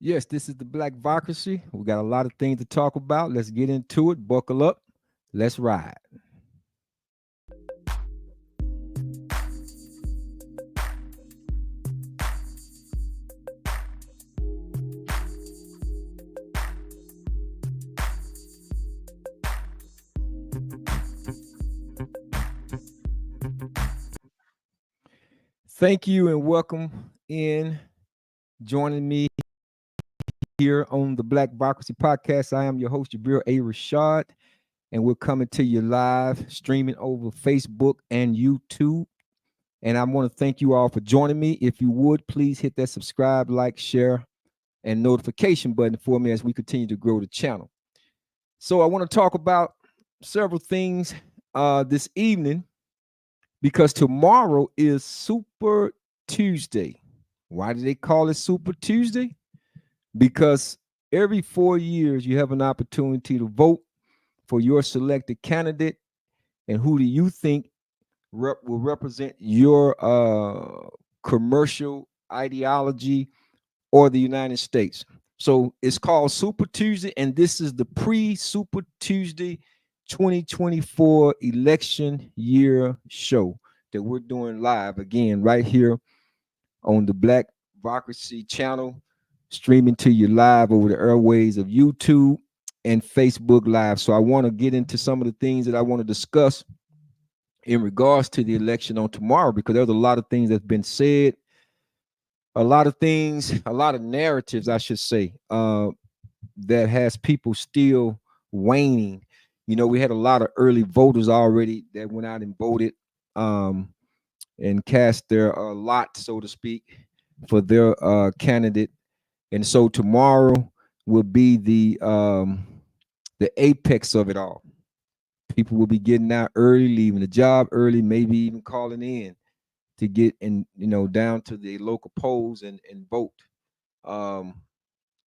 Yes, this is the Blac-Vocracy. We got a lot of things to talk about. Let's get into it. Buckle up. Let's ride. Thank you and welcome in joining me here on the Blac-Vocracy podcast. I am your host, Jabril A. Rashad, and we're coming to you live, streaming over Facebook and YouTube. And I want to thank you all for joining me. If you would, please hit that subscribe, like, share, and notification button for me as we continue to grow the channel. So I want to talk about several things this evening because tomorrow is Super Tuesday. Why do they call it Super Tuesday? Because every 4 years you have an opportunity to vote for your selected candidate, and who do you think will represent your commercial ideology or the United States. So it's called Super Tuesday, and this is the pre-Super Tuesday 2024 election year show that we're doing live again right here on the Blac-Vocracy channel, streaming to you live over the airways of YouTube and Facebook Live. So I want to get into some of the things that I want to discuss in regards to the election on tomorrow, because there's a lot of things that's been said, a lot of things, a lot of narratives, I should say, that has people still waning. You know, we had a lot of early voters already that went out and voted and cast their lot, so to speak, for their candidate. And so tomorrow will be the apex of it all. People will be getting out early, leaving the job early, maybe even calling in to get in, down to the local polls and vote. And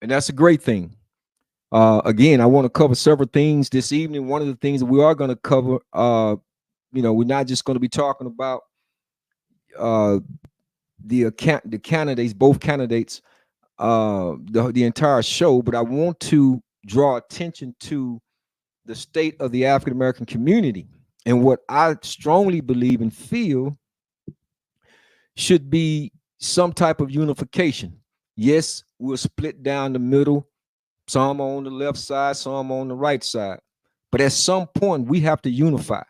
that's a great thing. Again, I want to cover several things this evening. One of the things that we are going to cover, we're not just going to be talking about the candidates, both candidates, the entire show, but I want to draw attention to the state of the African American community and what I strongly believe and feel should be some type of unification. Yes, we're split down the middle, some on the left side, some on the right side. But at some point, we have to unify.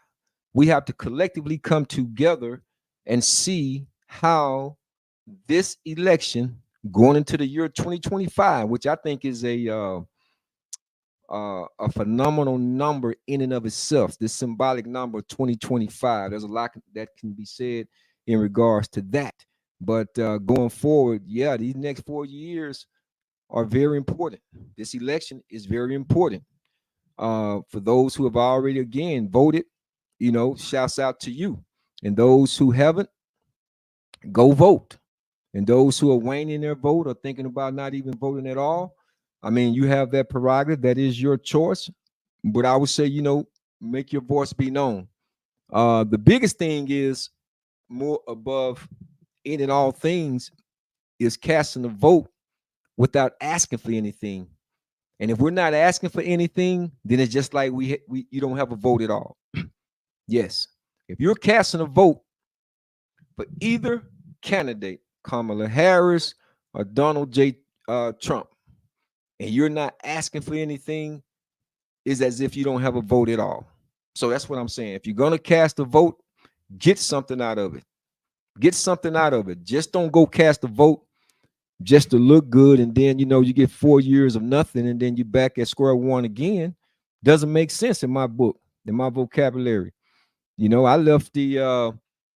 We have to collectively come together and see how this election going into the year 2025, which I think is a phenomenal number in and of itself, this symbolic number 2025. There's a lot that can be said in regards to that. But going forward, yeah, these next 4 years are very important. This election is very important. For those who have already, again, voted, shouts out to you. And those who haven't, go vote. And those who are waning their vote or thinking about not even voting at all, I mean, you have that prerogative. That is your choice. But I would say, make your voice be known. The biggest thing is, more above any and all things, is casting a vote without asking for anything. And if we're not asking for anything, then it's just like you don't have a vote at all. Yes. If you're casting a vote for either candidate, Kamala Harris or Donald J. Trump, and you're not asking for anything, is as if you don't have a vote at all. So that's what I'm saying. If you're going to cast a vote, get something out of it. Get something out of it. Just don't go cast a vote just to look good, and then you get 4 years of nothing, and then you're back at square one again. Doesn't make sense in my book, in my vocabulary. I left the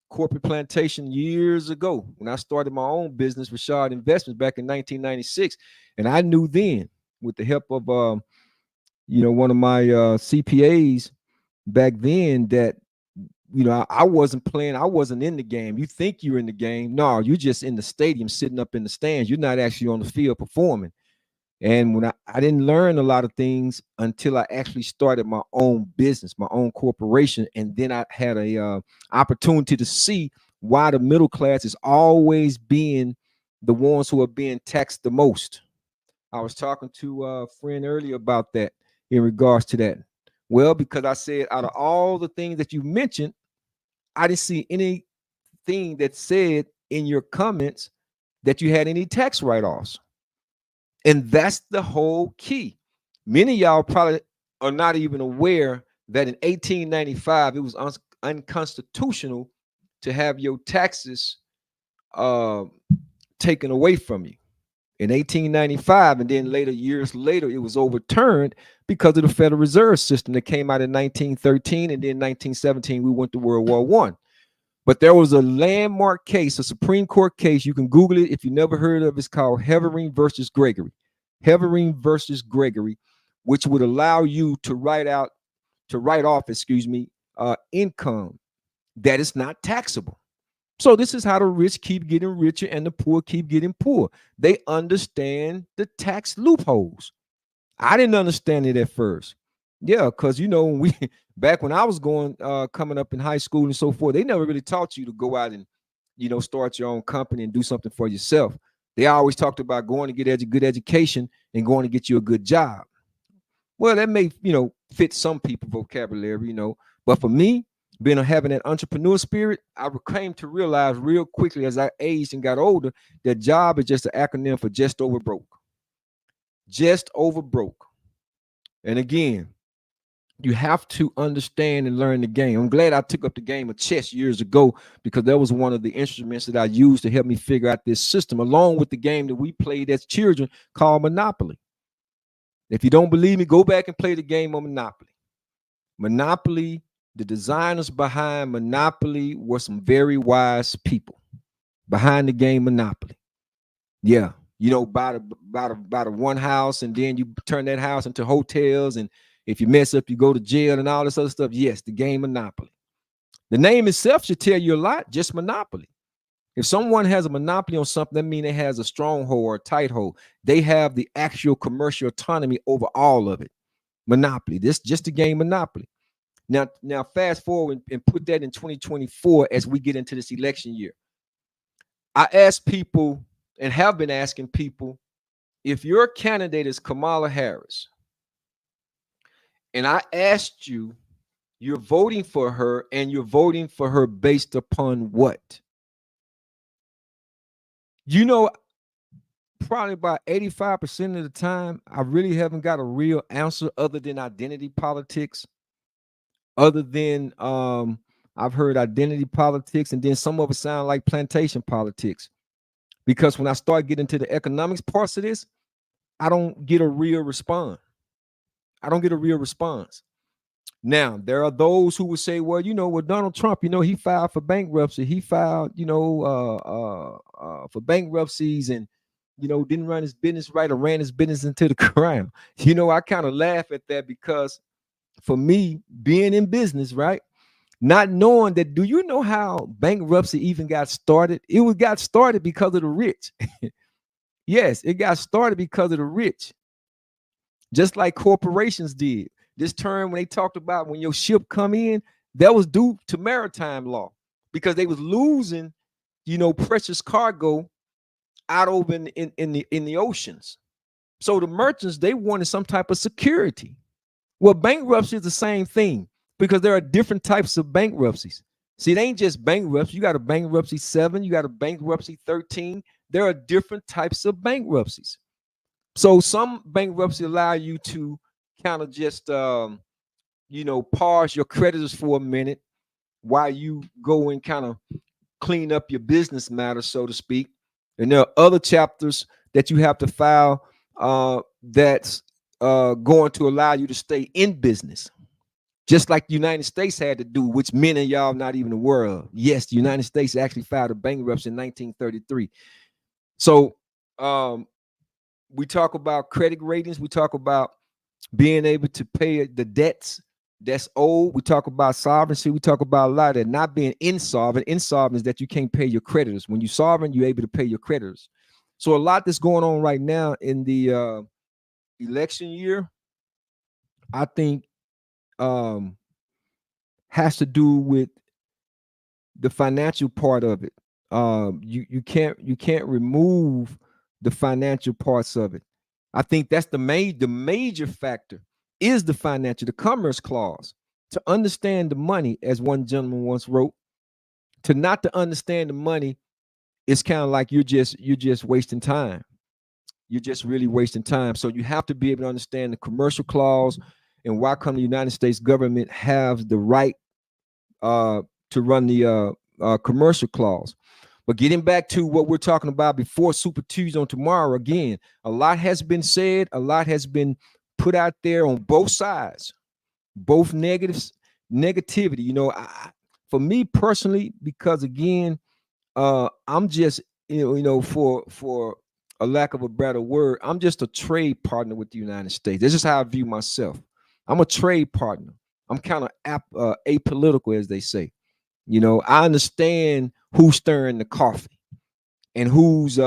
corporate plantation years ago when I started my own business, Rashad Investments, back in 1996, and I knew then, with the help of one of my CPAs back then, that I wasn't playing. I wasn't in the game. You think you're in the game. No, you're just in the stadium, sitting up in the stands. You're not actually on the field performing. And when I didn't learn a lot of things until I actually started my own business, my own corporation. And then I had a opportunity to see why the middle class is always being the ones who are being taxed the most. I was talking to a friend earlier about that in regards to that. Well, because I said out of all the things that you mentioned, I didn't see anything that said in your comments that you had any tax write-offs. And that's the whole key. Many of y'all probably are not even aware that in 1895 it was unconstitutional to have your taxes uh, taken away from you in 1895, and then later, years later, it was overturned because of the Federal Reserve System that came out in 1913, and then 1917 we went to World War One. But there was a landmark case, a Supreme Court case. You can Google it if you never heard of it. It's called Hevereen versus Gregory. Hevereen versus Gregory, which would allow you to write off, income that is not taxable. So this is how the rich keep getting richer and the poor keep getting poor. They understand the tax loopholes. I didn't understand it at first. Yeah, because when we back when I was coming up in high school and so forth, they never really taught you to go out and start your own company and do something for yourself. They always talked about going to get good education and going to get you a good job. Well, that may fit some people vocabulary, but for me, having that entrepreneur spirit, I came to realize real quickly as I aged and got older that job is just an acronym for just over broke. Just over broke. And again, you have to understand and learn the game. I'm glad I took up the game of chess years ago because that was one of the instruments that I used to help me figure out this system, along with the game that we played as children called Monopoly. If you don't believe me, go back and play the game of Monopoly. Monopoly, the designers behind Monopoly were some very wise people behind the game Monopoly. Yeah, buy the one house and then you turn that house into hotels, and if you mess up, you go to jail and all this other stuff. Yes, the game Monopoly. The name itself should tell you a lot, just Monopoly. If someone has a monopoly on something, that means it has a stronghold or a tight hold. They have the actual commercial autonomy over all of it. Monopoly. This just the game Monopoly. Now fast forward and put that in 2024 as we get into this election year. I ask people and have been asking people, if your candidate is Kamala Harris, and I asked you, you're voting for her, and you're voting for her based upon what? Probably about 85% of the time, I really haven't got a real answer other than identity politics. Other than I've heard identity politics, and then some of it sound like plantation politics. Because when I start getting into the economics parts of this, I don't get a real response. Now, there are those who would say, well, Donald Trump, he filed for bankruptcy. He filed, for bankruptcies and, didn't run his business right or ran his business into the ground. I kind of laugh at that because for me, being in business, right, not knowing that, do you know how bankruptcy even got started? It got started because of the rich. Yes, it got started because of the rich. Just like corporations did. This term, when they talked about when your ship come in, that was due to maritime law because they was losing, precious cargo out over in the oceans. So the merchants, they wanted some type of security. Well, bankruptcy is the same thing because there are different types of bankruptcies. See, it ain't just bankruptcy. You got a bankruptcy 7, you got a bankruptcy 13. There are different types of bankruptcies. So some bankruptcy allow you to kind of just, pause your creditors for a minute while you go and kind of clean up your business matters, so to speak. And there are other chapters that you have to file that's going to allow you to stay in business. Just like the United States had to do, which many of y'all not even aware of. Yes, the United States actually filed a bankruptcy in 1933. So we talk about credit ratings. We talk about being able to pay the debts that's owed. We talk about solvency. We talk about a lot of that. Not being insolvent. Insolvent is that you can't pay your creditors. When you're solvent, you're able to pay your creditors. So a lot that's going on right now in the election year, I think has to do with the financial part of it. You can't remove the financial parts of it. I think that's the major factor is the commerce clause. To understand the money, as one gentleman once wrote, to not to understand the money, it's kind of like you're just wasting time. You're just really wasting time. So you have to be able to understand the commercial clause and why come the United States government has the right to run the commercial clause. But getting back to what we're talking about before Super Tuesday on tomorrow, again, a lot has been said, a lot has been put out there on both sides, both negativity. For me personally, because again, I'm just for a lack of a better word, I'm just a trade partner with the United States. This is how I view myself. I'm a trade partner. I'm kind of apolitical, as they say. I understand who's stirring the coffee and who's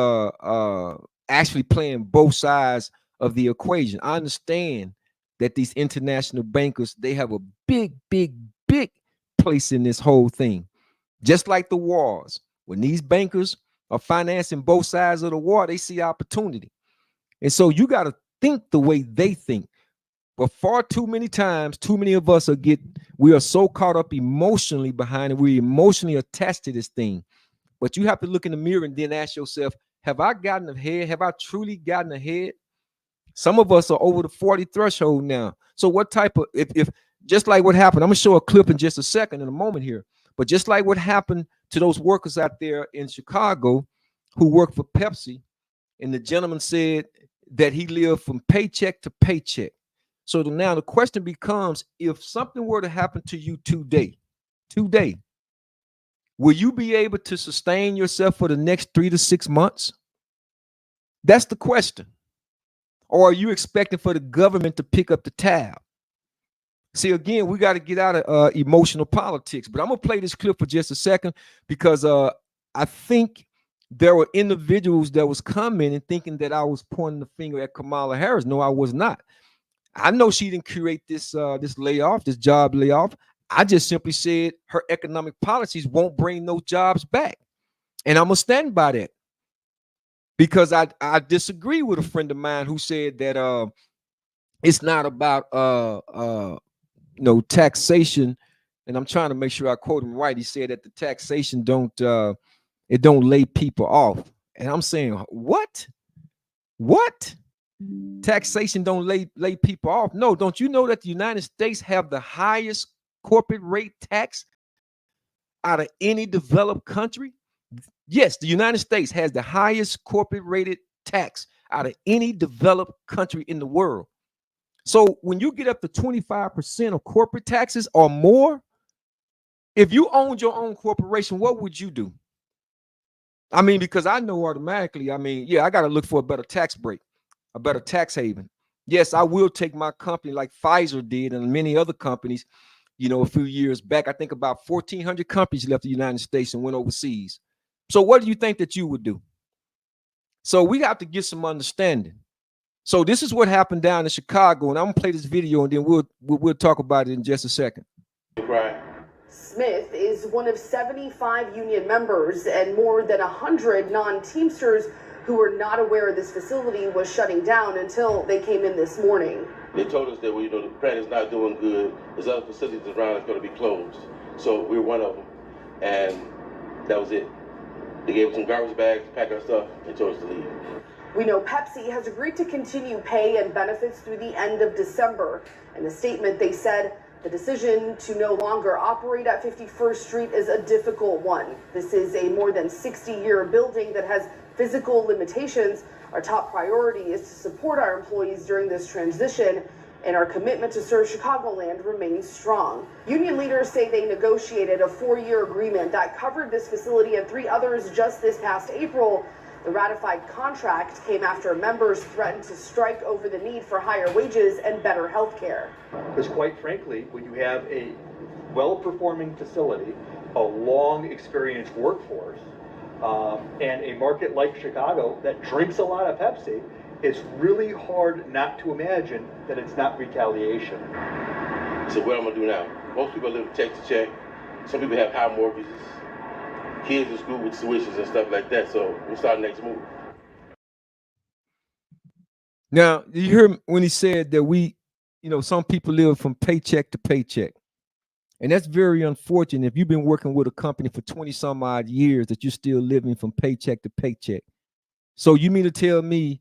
actually playing both sides of the equation. I understand that these international bankers, they have a big, big, big place in this whole thing. Just like the wars, when these bankers are financing both sides of the war, they see opportunity. And so you got to think the way they think. But far too many times, too many of us we are so caught up emotionally behind it. We're emotionally attached to this thing. But you have to look in the mirror and then ask yourself, have I gotten ahead? Have I truly gotten ahead? Some of us are over the 40 threshold now. So what type of, if just like what happened, I'm going to show a clip in just a second, in a moment here. But just like what happened to those workers out there in Chicago who work for Pepsi, and the gentleman said that he lived from paycheck to paycheck. So now the question becomes, if something were to happen to you today, will you be able to sustain yourself for the next 3 to 6 months? That's the question. Or are you expecting for the government to pick up the tab? See, again, we got to get out of emotional politics. But I'm going to play this clip for just a second because I think there were individuals that was commenting thinking that I was pointing the finger at Kamala Harris. No, I was not. I know she didn't create this layoff, this job layoff. I just simply said her economic policies won't bring those jobs back. And I'm going to stand by that. Because I disagree with a friend of mine who said that it's not about taxation. And I'm trying to make sure I quote him right. He said that the taxation don't lay people off. And I'm saying, what? Taxation don't lay people off? No, don't you know that the United States have the highest corporate rate tax out of any developed country? Yes, the United States has the highest corporate rated tax out of any developed country in the world. So when you get up to 25% of corporate taxes or more, if you owned your own corporation, what would you do? I mean, because I know automatically, I got to look for a better tax break, a better tax haven. Yes, I will take my company like Pfizer did and many other companies, a few years back. I think about 1,400 companies left the United States and went overseas. So what do you think that you would do? So we have to get some understanding. So this is what happened down in Chicago, and I'm gonna play this video, and then we'll talk about it in just a second. Smith is one of 75 union members and more than 100 non-Teamsters who were not aware this facility was shutting down until they came in this morning. They told us that the plant is not doing good. There's other facilities around that's going to be closed. So we were one of them, and that was it. They gave us some garbage bags, pack our stuff, and told us to leave. We know Pepsi has agreed to continue pay and benefits through the end of December. In a statement, they said the decision to no longer operate at 51st Street is a difficult one. This is a more than 60-year building that has physical limitations. Our top priority is to support our employees during this transition, and our commitment to serve Chicagoland remains strong. Union leaders say they negotiated a 4-year agreement that covered this facility and 3 others just this past April. The ratified contract came after members threatened to strike over the need for higher wages and better health care. Because quite frankly, when you have a well-performing facility, a long experienced workforce, and a market like Chicago that drinks a lot of Pepsi, it's really hard not to imagine that it's not retaliation. So what I'm gonna do now? Most people live check to check. Some people have high mortgages, kids in school with tuitions and stuff like that. So we'll start the next move. Now, you hear when he said that some people live from paycheck to paycheck. And that's very unfortunate if you've been working with a company for 20 some odd years that you're still living from paycheck to paycheck. So you mean to tell me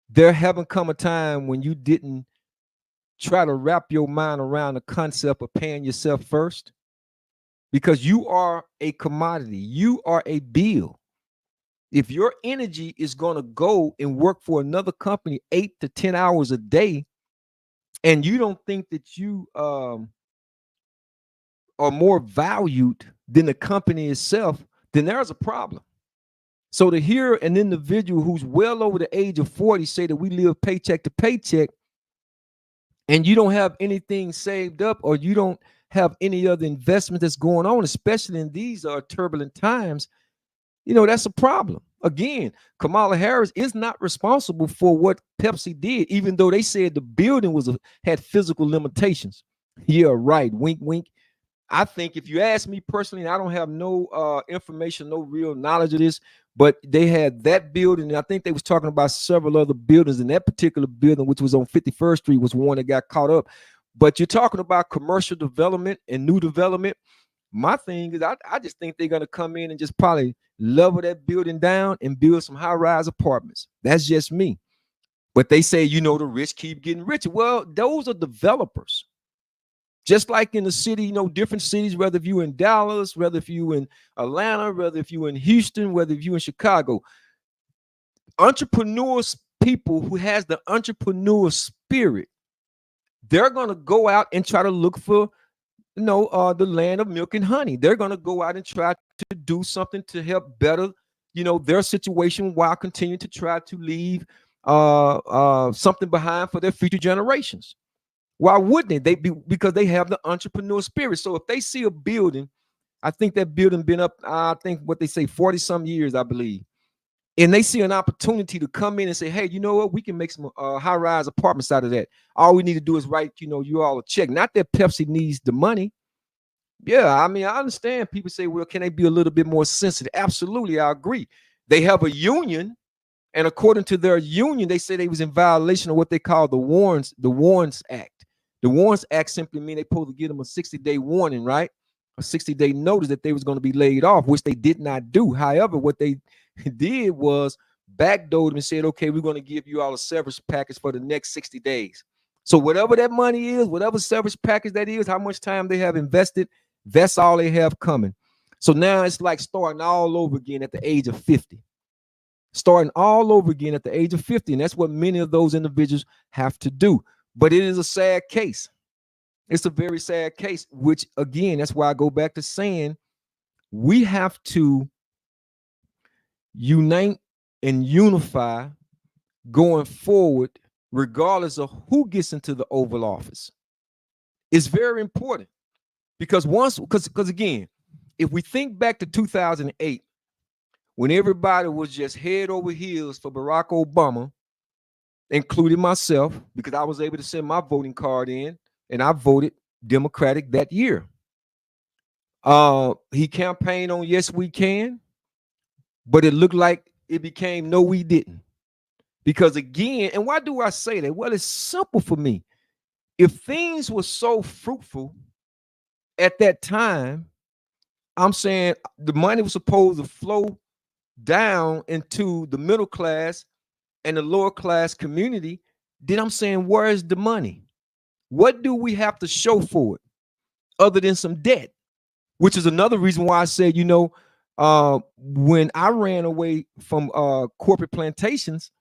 there haven't come a time when you didn't try to wrap your mind around the concept of paying yourself first? Because you are a commodity, you are a bill. If your energy is going to go and work for another company 8 to 10 hours a day, and you don't think that you are more valued than the company itself, then there's a problem. So to hear an individual who's well over the age of 40 say that we live paycheck to paycheck, and you don't have anything saved up, or you don't have any other investment that's going on, especially in these turbulent times, that's a problem. Again, Kamala Harris is not responsible for what Pepsi did, even though they said the building had physical limitations. Yeah, right. Wink, wink. I think if you ask me personally, and I don't have no information, no real knowledge of this, but they had that building, and I think they was talking about several other buildings, and that particular building, which was on 51st Street, was one that got caught up. But you're talking about commercial development and new development. My thing is, I just think they're going to come in and just probably level that building down and build some high-rise apartments. That's just me. But they say, the rich keep getting richer. Well, those are developers. Just like in the city, different cities, whether if you're in Dallas, whether if you're in Atlanta, whether if you're in Houston, whether if you're in Chicago, entrepreneurs, people who has the entrepreneur spirit, they're going to go out and try to look for the land of milk and honey. They're going to go out and try to do something to help better, their situation, while continuing to try to leave something behind for their future generations. Why wouldn't they? Because they have the entrepreneur spirit. So if they see a building, I think that building been up, I think what they say, 40 some years, I believe. And they see an opportunity to come in and say, hey, you know what? We can make some high-rise apartments out of that. All we need to do is write, you all a check. Not that Pepsi needs the money. Yeah, I mean, I understand people say, well, can they be a little bit more sensitive? Absolutely, I agree. They have a union, and according to their union, they say they was in violation of what they call the Warrants Act. The Warrants Act simply mean they supposed to give them a 60-day warning, right? A 60-day notice that they was going to be laid off, which they did not do. However, what they did was backdoored them and said, okay, we're going to give you all a severance package for the next 60 days. So whatever that money is, whatever severance package that is, how much time they have invested, that's all they have coming. So now it's like starting all over again at the age of 50. Starting all over again at the age of 50. And that's what many of those individuals have to do. But it is a sad case. It's a very sad case, which, again, that's why I go back to saying we have to unite and unify going forward, regardless of who gets into the Oval Office. It's very important because again, if we think back to 2008, when everybody was just head over heels for Barack Obama, including myself, because I was able to send my voting card in and I voted Democratic that year. He campaigned on Yes We Can, but it looked like it became No We Didn't. Because again, and why do I say that? Well, it's simple for me. If things were so fruitful at that time, I'm saying the money was supposed to flow down into the middle class and the lower class community, then I'm saying, where is the money? What do we have to show for it other than some debt? Which is another reason why I said, when I ran away from corporate plantations,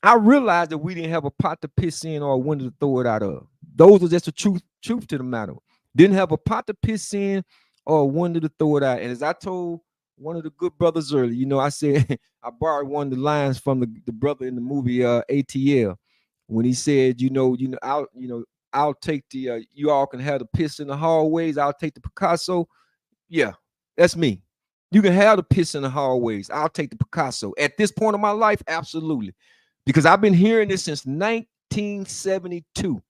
I realized that we didn't have a pot to piss in or a window to throw it out of. Those are just the truth to the matter. Didn't have a pot to piss in or a window to throw it out. And as I told one of the good brothers earlier, I said, I borrowed one of the lines from the brother in the movie ATL when he said, I'll take the you all can have the piss in the hallways, I'll take the Picasso. Yeah, that's me. You can have the piss in the hallways, I'll take the Picasso. At this point of my life, absolutely. Because I've been hearing this since 1972.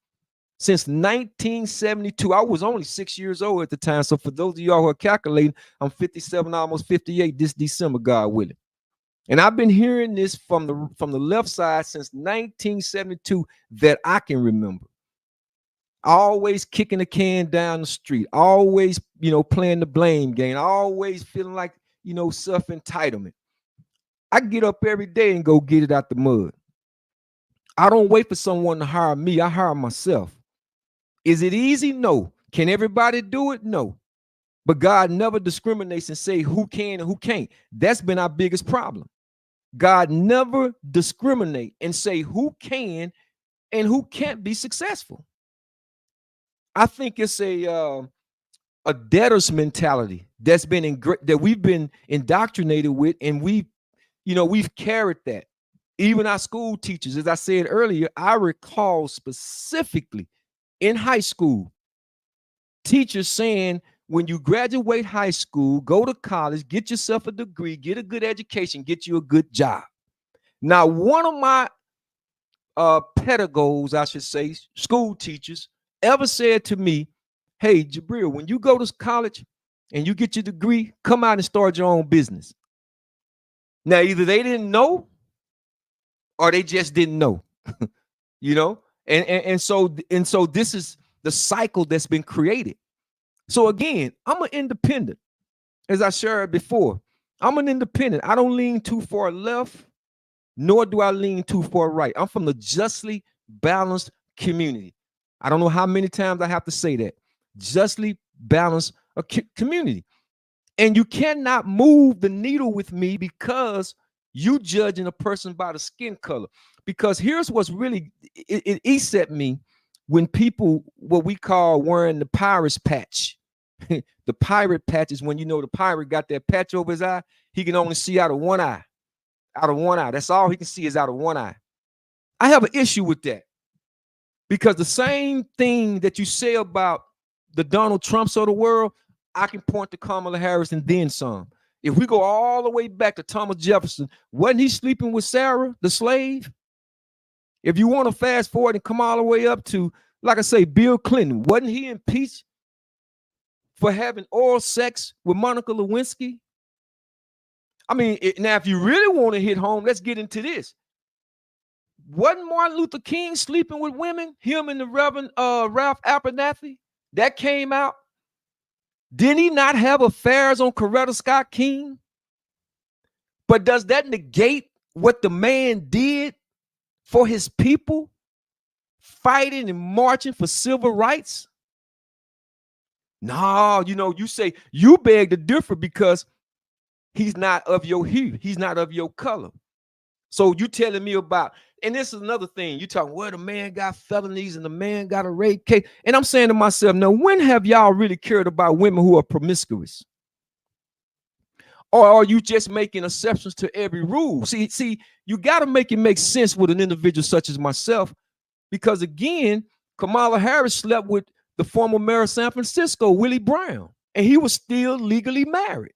Since 1972, I was only 6 years old at the time. So for those of y'all who are calculating, I'm 57, almost 58 this December, God willing. And I've been hearing this from the left side since 1972 that I can remember. Always kicking the can down the street, always, playing the blame game, always feeling like, self-entitlement. I get up every day and go get it out the mud. I don't wait for someone to hire me. I hire myself. Is it easy? No. Can everybody do it? No. But God never discriminates and say who can and who can't. That's been our biggest problem. God never discriminate and say who can and who can't be successful. I think it's a debtor's mentality that's been that we've been indoctrinated with, and we've carried that. Even our school teachers, as I said earlier, I recall specifically in high school, teachers saying, when you graduate high school, go to college, get yourself a degree, get a good education, get you a good job. Now, one of my pedagogues, I should say, school teachers, ever said to me, hey, Jabril, when you go to college and you get your degree, come out and start your own business. Now, either they didn't know or they just didn't know, and so this is the cycle that's been created. So again, I'm an independent. As I shared before, I'm an independent. I don't lean too far left, nor do I lean too far right. I'm from the justly balanced community. I don't know how many times I have to say that. Justly balanced community. And you cannot move the needle with me because you judging a person by the skin color. Because here's what's really, it eats at me when people, what we call wearing the pirate's patch. The pirate patch is when the pirate got that patch over his eye. He can only see out of one eye. Out of one eye. That's all he can see is out of one eye. I have an issue with that. Because the same thing that you say about the Donald Trumps of the world, I can point to Kamala Harris and then some. If we go all the way back to Thomas Jefferson, wasn't he sleeping with Sarah, the slave? If you want to fast forward and come all the way up to, like I say, Bill Clinton, wasn't he impeached for having oral sex with Monica Lewinsky? I mean, now if you really want to hit home, let's get into this. Wasn't Martin Luther King sleeping with women? Him and the Reverend Ralph Abernathy? That came out. Did he not have affairs on Coretta Scott King? But does that negate what the man did for his people, fighting and marching for civil rights? No, you say you beg to differ because he's not of your hue. He's not of your color. So you telling me about, and this is another thing. You talking, well, the man got felonies and the man got a rape case. And I'm saying to myself, now, when have y'all really cared about women who are promiscuous? Or are you just making exceptions to every rule? See, you got to make it make sense with an individual such as myself, because again, Kamala Harris slept with the former mayor of San Francisco, Willie Brown, and he was still legally married.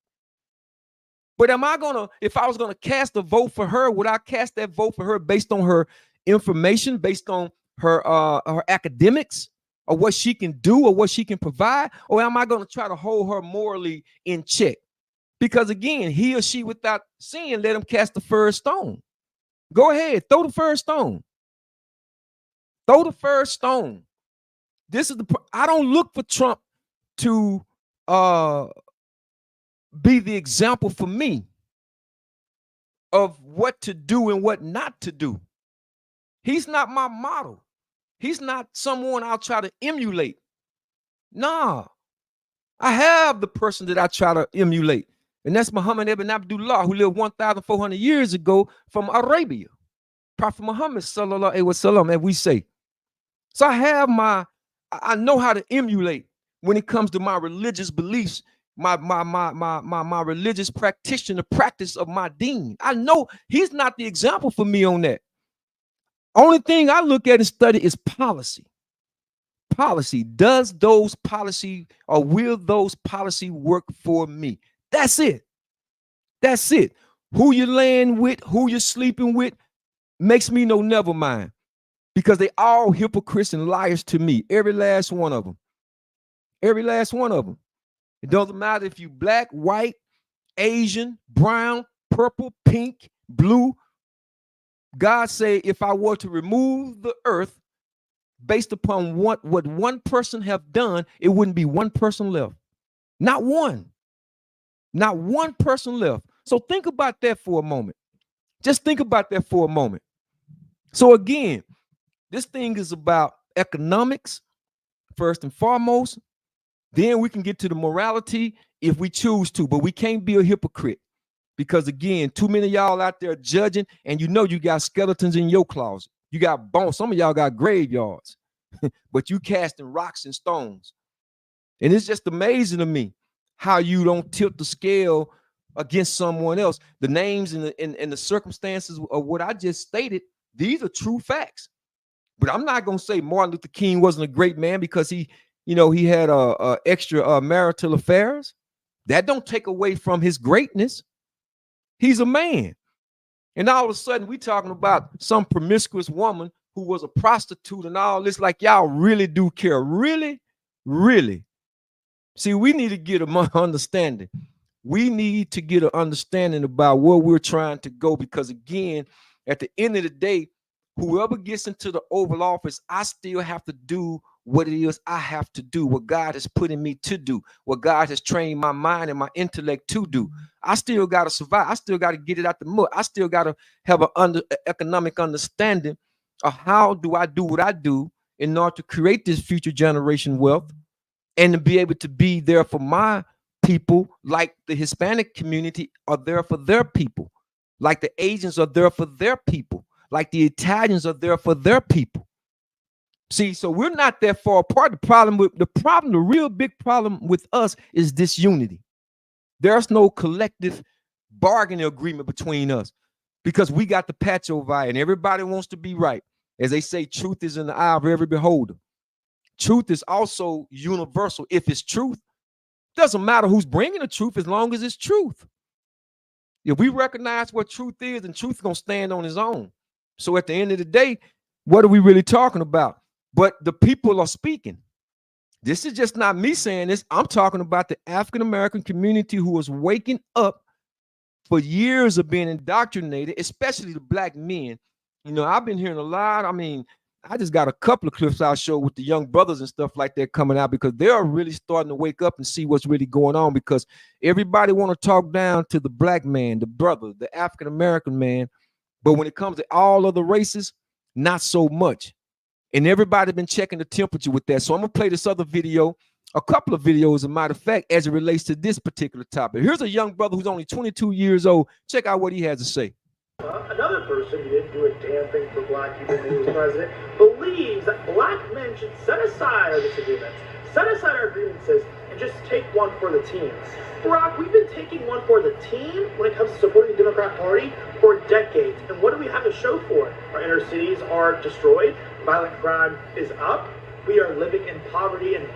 But if I was gonna cast a vote for her, would I cast that vote for her based on her information, based on her academics, or what she can do or what she can provide? Or am I gonna try to hold her morally in check? Because again, he or she without sin, let him cast the first stone. Go ahead, throw the first stone. Throw the first stone. I don't look for Trump to be the example for me of what to do and what not to do. He's not my model. He's not someone I'll try to emulate. Nah, I have the person that I try to emulate, and that's Muhammad ibn Abdullah, who lived 1,400 years ago from Arabia. Prophet Muhammad sallallahu alaihi wasallam, as we say. So I know how to emulate when it comes to my religious beliefs, my religious practitioner practice of my deen. I know he's not the example for me on that. Only thing I look at and study is policy. Policy. Does those policy, or will those policy work for me? That's it. That's it. Who you're laying with, who you're sleeping with, makes me no never mind. Because they all hypocrites and liars to me. Every last one of them. Every last one of them. It doesn't matter if you black, white, Asian, brown, purple, pink, Blue, God say, if I were to remove the earth based upon what one person have done, it wouldn't be one person left. Not one. Not one person left. So think about that for a moment. Just think about that for a moment. So again, this thing is about economics, first and foremost. Then we can get to the morality if we choose to, but we can't be a hypocrite. Because again, too many of y'all out there judging, and you know you got skeletons in your closet. You got bones. Some of y'all got graveyards, but you casting rocks and stones. And it's just amazing to me how you don't tilt the scale against someone else. The names and the circumstances of what I just stated, these are true facts. But I'm not going to say Martin Luther King wasn't a great man because he had extra marital affairs. That don't take away from his greatness. He's a man. And all of a sudden, we talking about some promiscuous woman who was a prostitute and all this, like y'all really do care. Really? Really? See, we need to get an understanding. We need to get an understanding about where we're trying to go, because again, at the end of the day, whoever gets into the Oval Office, I still have to do what it is I have to do, what God has put in me to do, what God has trained my mind and my intellect to do. I still got to survive. I still got to get it out the mud. I still got to have an economic understanding of how do I do what I do in order to create this future generation wealth and to be able to be there for my people, like the Hispanic community are there for their people, like the Asians are there for their people, like the Italians are there for their people. See, so we're not that far apart. The real big problem with us is disunity. There's no collective bargaining agreement between us because we got the patch over eye and everybody wants to be right. As they say, truth is in the eye of every beholder. Truth is also universal. If it's truth, doesn't matter who's bringing the truth as long as it's truth. If we recognize what truth is, then truth is going to stand on its own. So at the end of the day, what are we really talking about? But the people are speaking. This is just not me saying this. I'm talking about the African-American community who was waking up for years of being indoctrinated, especially the black men. You know, I've been hearing a lot. I mean, I just got a couple of clips I'll show with the young brothers and stuff like that coming out because they're really starting to wake up and see what's really going on, because everybody want to talk down to the black man, the brother, the African-American man. But when it comes to all other races, not so much. And everybody been checking the temperature with that. So I'm going to play this other video, a couple of videos, as a matter of fact, as it relates to this particular topic. Here's a young brother who's only 22 years old. Check out what he has to say. Another person who didn't do a damn thing for black people when he was president believes that black men should set aside our disagreements, set aside our grievances, and just take one for the team. Barack, we've been taking one for the team when it comes to supporting the Democrat Party for decades. And what do we have to show for it? Our inner cities are destroyed. Violent crime is up. We are living in poverty in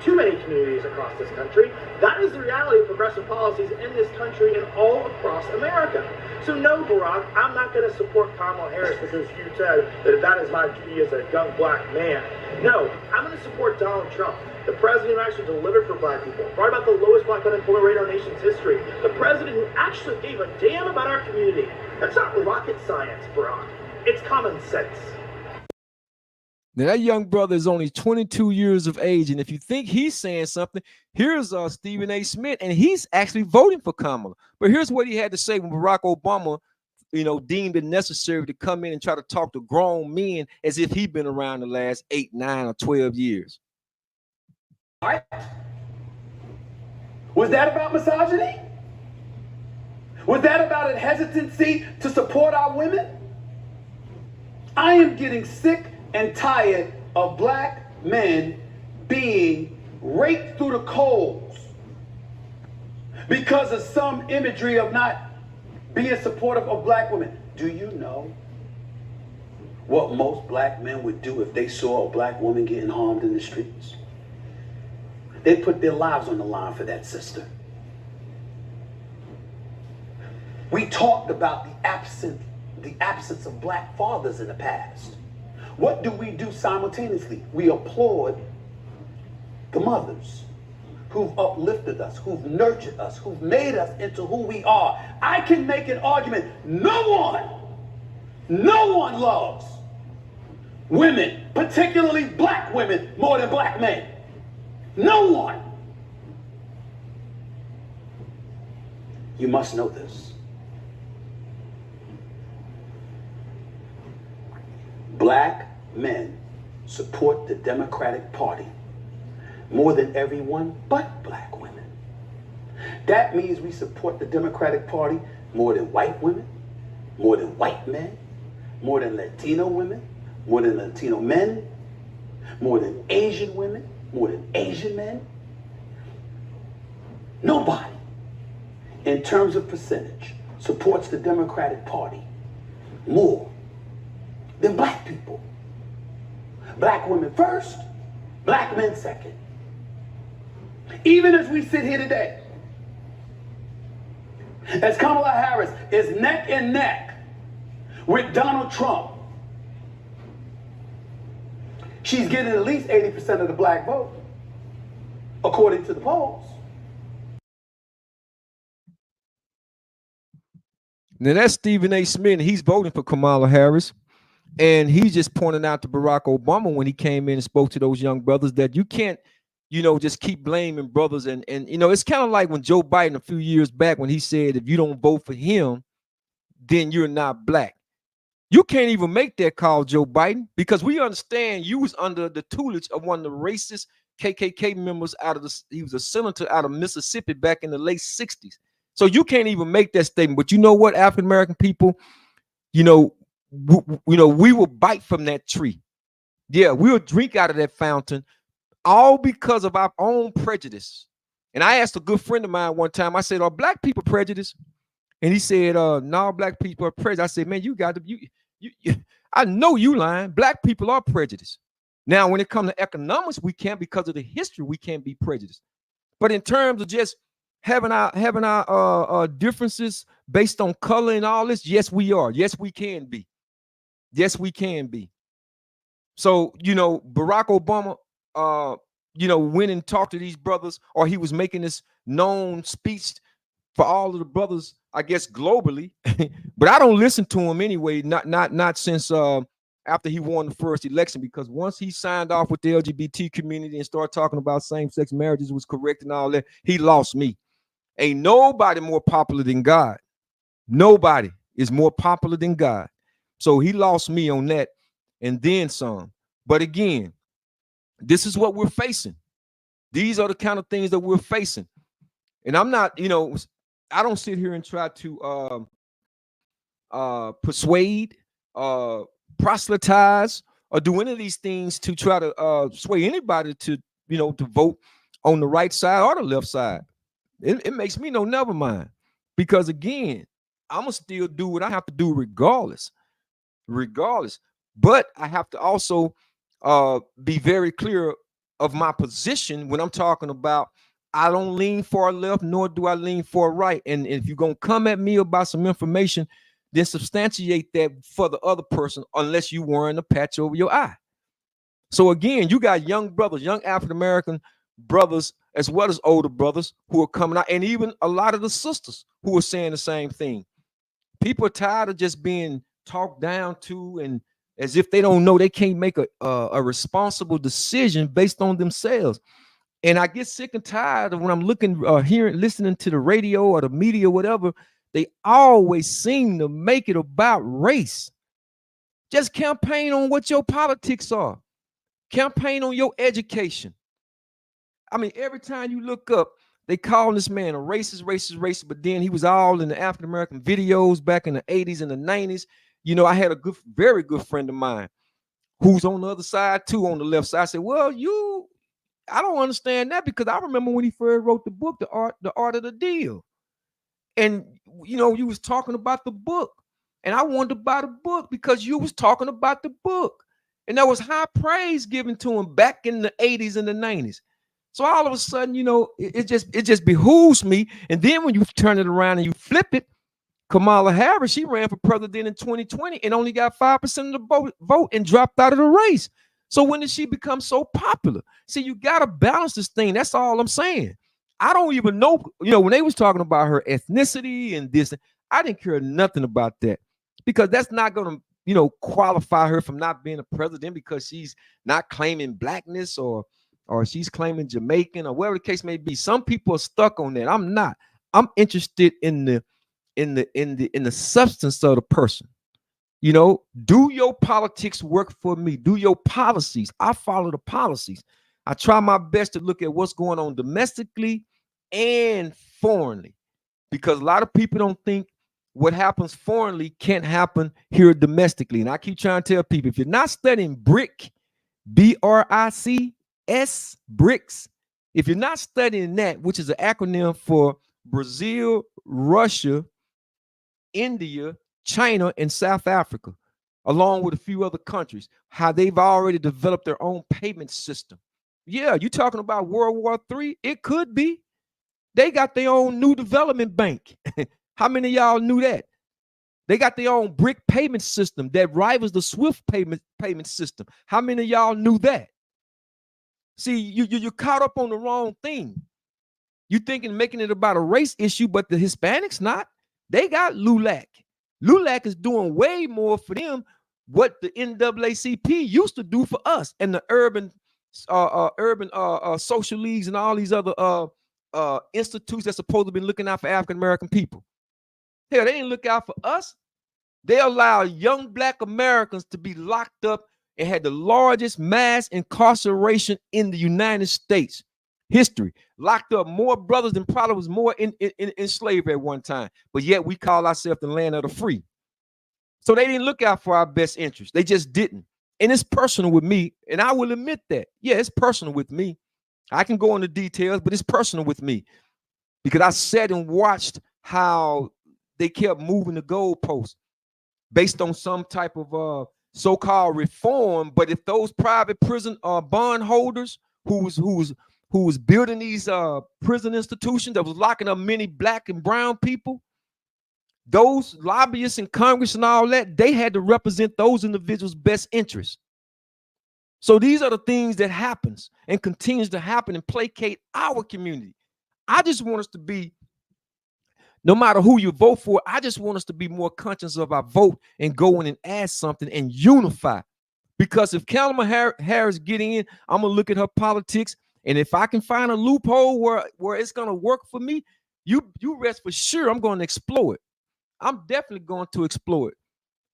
too many communities across this country. That is the reality of progressive policies in this country and all across America. So no, Barack, I'm not going to support Kamala Harris because you said that is my duty as a young black man. No, I'm going to support Donald Trump, the president who actually delivered for black people, brought about the lowest black unemployment rate in our nation's history, the president who actually gave a damn about our community. That's not rocket science, Barack. It's common sense. Now, that young brother is only 22 years of age, and if you think he's saying something, here's Stephen A. Smith, and he's actually voting for Kamala. But here's what he had to say when Barack Obama, deemed it necessary to come in and try to talk to grown men as if he'd been around the last 8, 9, or 12 years. All right. Was that about misogyny? Was that about a hesitancy to support our women? I am getting sick and tired of black men being raked through the coals because of some imagery of not being supportive of black women. Do you know what most black men would do if they saw a black woman getting harmed in the streets? They'd put their lives on the line for that sister. We talked about the absence of black fathers in the past. What do we do simultaneously? We applaud the mothers who've uplifted us, who've nurtured us, who've made us into who we are. I can make an argument. No one loves women, particularly black women, more than black men. No one. You must know this. Black men support the Democratic Party more than everyone but black women. That means we support the Democratic Party more than white women, more than white men, more than Latino women, more than Latino men, more than Asian women, more than Asian men. Nobody, in terms of percentage, supports the Democratic Party more than black people. Black women first, black men second. Even as we sit here today, as Kamala Harris is neck and neck with Donald Trump, she's getting at least 80% of the black vote, according to the polls. Now that's Stephen A. Smith. He's voting for Kamala Harris. And he's just pointing out to Barack Obama when he came in and spoke to those young brothers that you can't, just keep blaming brothers. And it's kind of like when Joe Biden a few years back when he said, if you don't vote for him, then you're not black. You can't even make that call, Joe Biden, because we understand you was under the tutelage of one of the racist KKK members he was a senator out of Mississippi back in the late 60s. So you can't even make that statement. But you know what, African-American people, we will bite from that tree. Yeah, we'll drink out of that fountain, all because of our own prejudice. And I asked a good friend of mine one time, I said, are black people prejudiced? And he said, no, black people are prejudiced. I said, man, you got to, I know you lying. Black people are prejudiced. Now, when it comes to economics, we can't, because of the history, we can't be prejudiced. But in terms of just having our differences based on color and all this, yes, we are. Yes, we can be. Yes, we can be. So, Barack Obama, went and talked to these brothers, or he was making this known speech for all of the brothers, I guess, globally. But I don't listen to him anyway, not since after he won the first election, because once he signed off with the LGBT community and started talking about same-sex marriages was correct and all that, he lost me. Ain't nobody more popular than God. Nobody is more popular than God. So he lost me on that and then some. But again, this is what we're facing. These are the kind of things that we're facing. And I'm not, I don't sit here and try to persuade, proselytize, or do any of these things to try to sway anybody to, to vote on the right side or the left side. It makes me never mind. Because again, I'm going to still do what I have to do regardless. But I have to also be very clear of my position when I'm talking about I don't lean far left, nor do I lean far right. And if you're going to come at me about some information, then substantiate that for the other person, unless you're wearing a patch over your eye. So again, you got young brothers, young African-American brothers, as well as older brothers who are coming out, and even a lot of the sisters who are saying the same thing. People are tired of just being talked down to, and as if they don't know they can't make a responsible decision based on themselves. And I get sick and tired of when I'm looking, listening to the radio or the media, whatever, they always seem to make it about race. Just campaign on what your politics are. Campaign on your education. I mean, every time you look up, they call this man a racist, but then he was all in the African-American videos back in the 80s and the 90s. I had a very good friend of mine who's on the other side too, on the left side. I said, well, I don't understand that, because I remember when he first wrote the book, The Art of the Deal. And, you was talking about the book, and I wanted to buy the book because you was talking about the book. And there was high praise given to him back in the 80s and the 90s. So all of a sudden, it just behooves me. And then when you turn it around and you flip it, Kamala Harris, she ran for president in 2020 and only got 5% of the vote and dropped out of the race. So when did she become so popular? See, you got to balance this thing. That's all I'm saying. I don't even know, when they was talking about her ethnicity and this, I didn't care nothing about that, because that's not going to, qualify her from not being a president, because she's not claiming blackness or she's claiming Jamaican or whatever the case may be. Some people are stuck on that. I'm not. I'm interested in the substance of the person. Do your politics work for me? Do your policies. I follow the policies. I try my best to look at what's going on domestically and foreignly, because a lot of people don't think what happens foreignly can't happen here domestically. And I keep trying to tell people, if you're not studying BRIC, BRICS, BRICS, if you're not studying that, which is an acronym for Brazil, Russia, India, China, and South Africa, along with a few other countries, how they've already developed their own payment system. Yeah, you talking about World War III? It could be. They got their own new development bank. How many of y'all knew that? They got their own BRIC payment system that rivals the SWIFT payment system. How many of y'all knew that? See, you're caught up on the wrong thing. You thinking making it about a race issue, but the Hispanics not. They got LULAC. LULAC is doing way more for them what the NAACP used to do for us, and the urban social leagues and all these other institutes that's supposed to be looking out for African American people. Hell, they didn't look out for us. They allow young Black Americans to be locked up and had the largest mass incarceration in the United States history. Locked up more brothers than probably was more in slavery at one time. But yet we call ourselves the land of the free. So they didn't look out for our best interest. They just didn't. And it's personal with me. And I will admit that. Yeah, it's personal with me. I can go into details, but it's personal with me, because I sat and watched how they kept moving the goalposts based on some type of so-called reform. But if those private prison bond holders who was building these prison institutions that was locking up many Black and brown people, those lobbyists in Congress and all that, they had to represent those individuals' best interests. So these are the things that happens and continues to happen and placate our community. I just want us to be, no matter who you vote for, I just want us to be more conscious of our vote and go in and add something and unify. Because if Kamala Harris get in, I'm going to look at her politics, and if I can find a loophole where it's going to work for me, you rest for sure I'm going to explore it. I'm definitely going to explore it.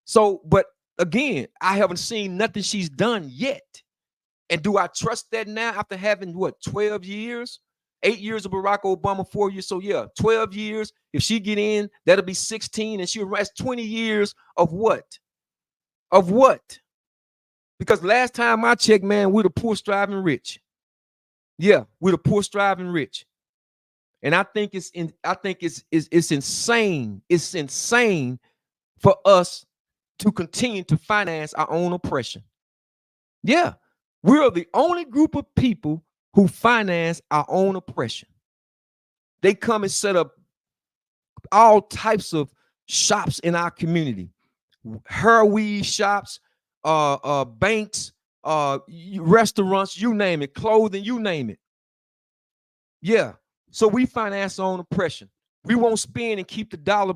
So, but again, I haven't seen nothing she's done yet. And do I trust that now after having, 12 years? 8 years of Barack Obama, 4 years. So, yeah, 12 years. If she get in, that'll be 16. And she'll rest 20 years of what? Of what? Because last time I checked, man, we're the poor, striving, rich. Yeah, we're the poor, striving, rich. And I think it's insane. It's insane for us to continue to finance our own oppression. Yeah, we are the only group of people who finance our own oppression. They come and set up all types of shops in our community. Her weed shops, banks, restaurants, you name it, clothing, you name it. Yeah. So we finance our own oppression. We won't spend and keep the dollar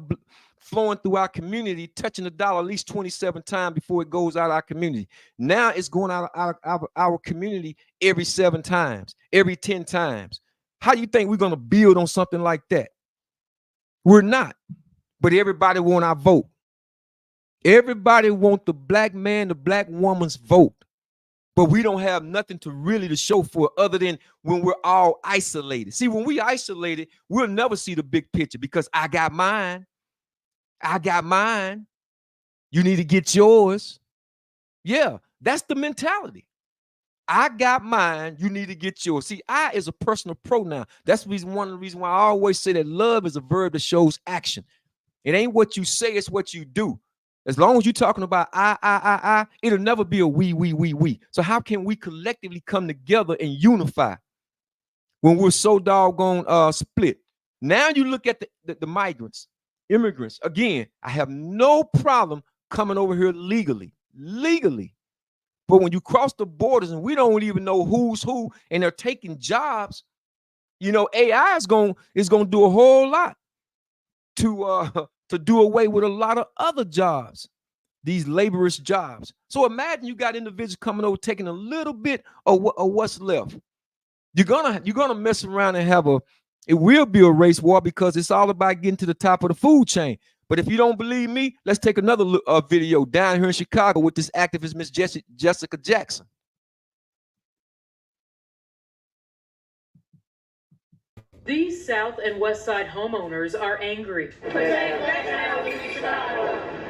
flowing through our community, touching the dollar at least 27 times before it goes out of our community. Now it's going out of our community every 7 times, every 10 times. How do you think we're going to build on something like that? We're not. But everybody want our vote. Everybody want the Black man, the Black woman's vote. But we don't have nothing to show for it other than when we're all isolated. See, when we isolated, we'll never see the big picture, because I got mine. I got mine. You need to get yours. Yeah, that's the mentality. I got mine. You need to get yours. See, I is a personal pronoun. That's one of the reasons why I always say that love is a verb that shows action. It ain't what you say, it's what you do. As long as you're talking about I, it'll never be a we. So how can we collectively come together and unify when we're so doggone split? Now you look at the migrants, immigrants. Again, I have no problem coming over here legally. But when you cross the borders and we don't even know who's who, and they're taking jobs, You know, AI is gonna do a whole lot to do away with a lot of other jobs, these laborious jobs. So imagine you got individuals coming over taking a little bit of what's left. You're gonna mess around and have it will be a race war, because it's all about getting to the top of the food chain. But if you don't believe me, let's take another video down here in Chicago with this activist, Miss Jessica Jackson. These South and West Side homeowners are angry.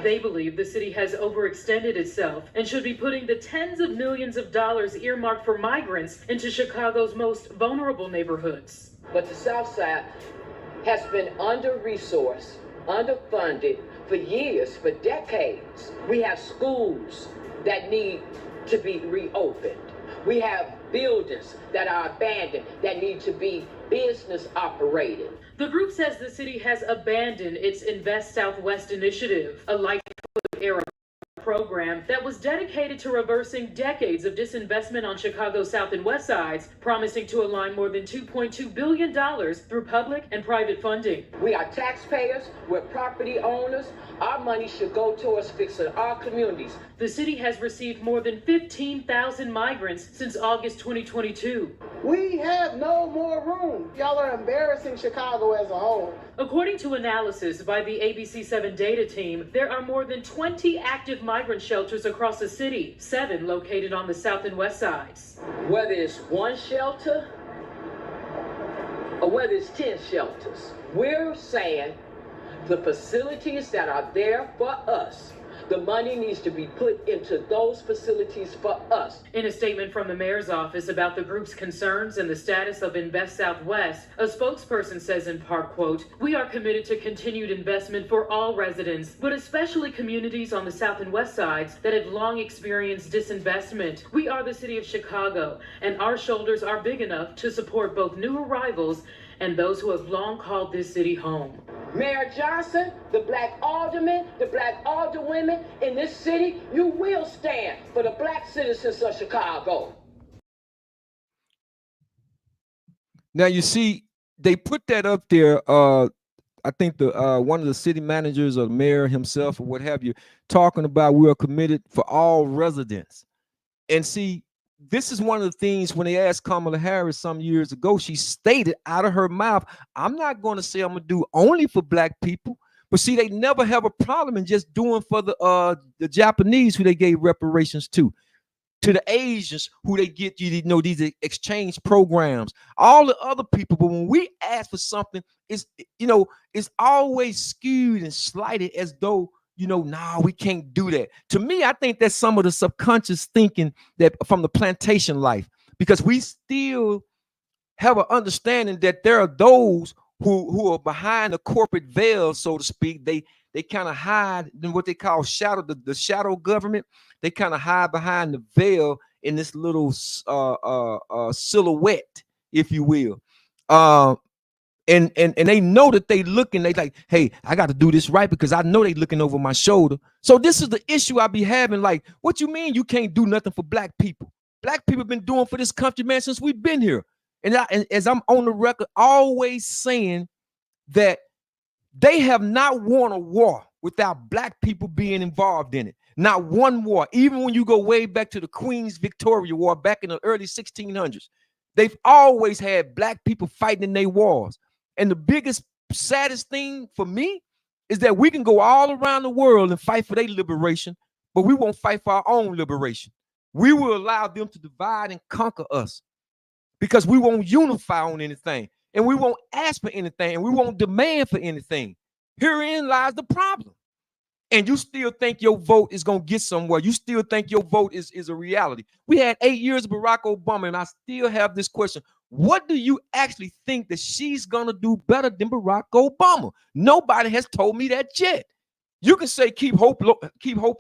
They believe the city has overextended itself and should be putting the tens of millions of dollars earmarked for migrants into Chicago's most vulnerable neighborhoods. But the South Side has been under-resourced, underfunded for years, for decades. We have schools that need to be reopened. We have buildings that are abandoned that need to be business operated. The group says the city has abandoned its Invest Southwest initiative, a Lightfoot-era program that was dedicated to reversing decades of disinvestment on Chicago's South and West Sides, promising to align more than $2.2 billion through public and private funding. We are taxpayers, we're property owners. Our money should go towards fixing our communities. The city has received more than 15,000 migrants since August 2022. We have no more room. Y'all are embarrassing Chicago as a whole. According to analysis by the ABC7 data team, there are more than 20 active migrant shelters across the city, 7 located on the South and West Sides. Whether it's one shelter or whether it's 10 shelters, we're saying the facilities that are there for us, the money needs to be put into those facilities for us. In a statement from the mayor's office about the group's concerns and the status of Invest Southwest, a spokesperson says in part, quote, "We are committed to continued investment for all residents, but especially communities on the South and West Sides that have long experienced disinvestment. We are the city of Chicago, and our shoulders are big enough to support both new arrivals and those who have long called this city home." Mayor Johnson, the black aldermen, the black alderwomen in this city, you will stand for the black citizens of Chicago. Now you see, they put that up there. I think the one of the city managers or the mayor himself or what have you, talking about we are committed for all residents. And see, this is one of the things when they asked Kamala Harris some years ago, she stated out of her mouth, I'm not going to say I'm going to do only for black people. But see, they never have a problem in just doing for the Japanese who they gave reparations to the Asians who they get, you know, these exchange programs, all the other people. But when we ask for something, it's, you know, it's always skewed and slighted as though, you know, nah, we can't do that. To me, I think that's some of the subconscious thinking that from the plantation life, because we still have an understanding that there are those who are behind the corporate veil, so to speak. They kind of hide in what they call shadow, the shadow government. They kind of hide behind the veil in this little silhouette, if you will. And they know that they looking, they like, hey, I got to do this right because I know they looking over my shoulder. So this is the issue I be having. Like, what you mean you can't do nothing for black people? Black people been doing for this country, man, since we've been here. And as I'm on the record, always saying that they have not won a war without black people being involved in it. Not one war. Even when you go way back to the Queen's Victoria War back in the early 1600s, they've always had black people fighting in their wars. And the biggest, saddest thing for me is that we can go all around the world and fight for their liberation, but we won't fight for our own liberation. We will allow them to divide and conquer us because we won't unify on anything, and we won't ask for anything, and we won't demand for anything. Herein lies the problem. And you still think your vote is going to get somewhere. You still think your vote is a reality. We had 8 years of Barack Obama, and I still have this question. What do you actually think that she's going to do better than Barack Obama? Nobody has told me that yet. You can say keep hope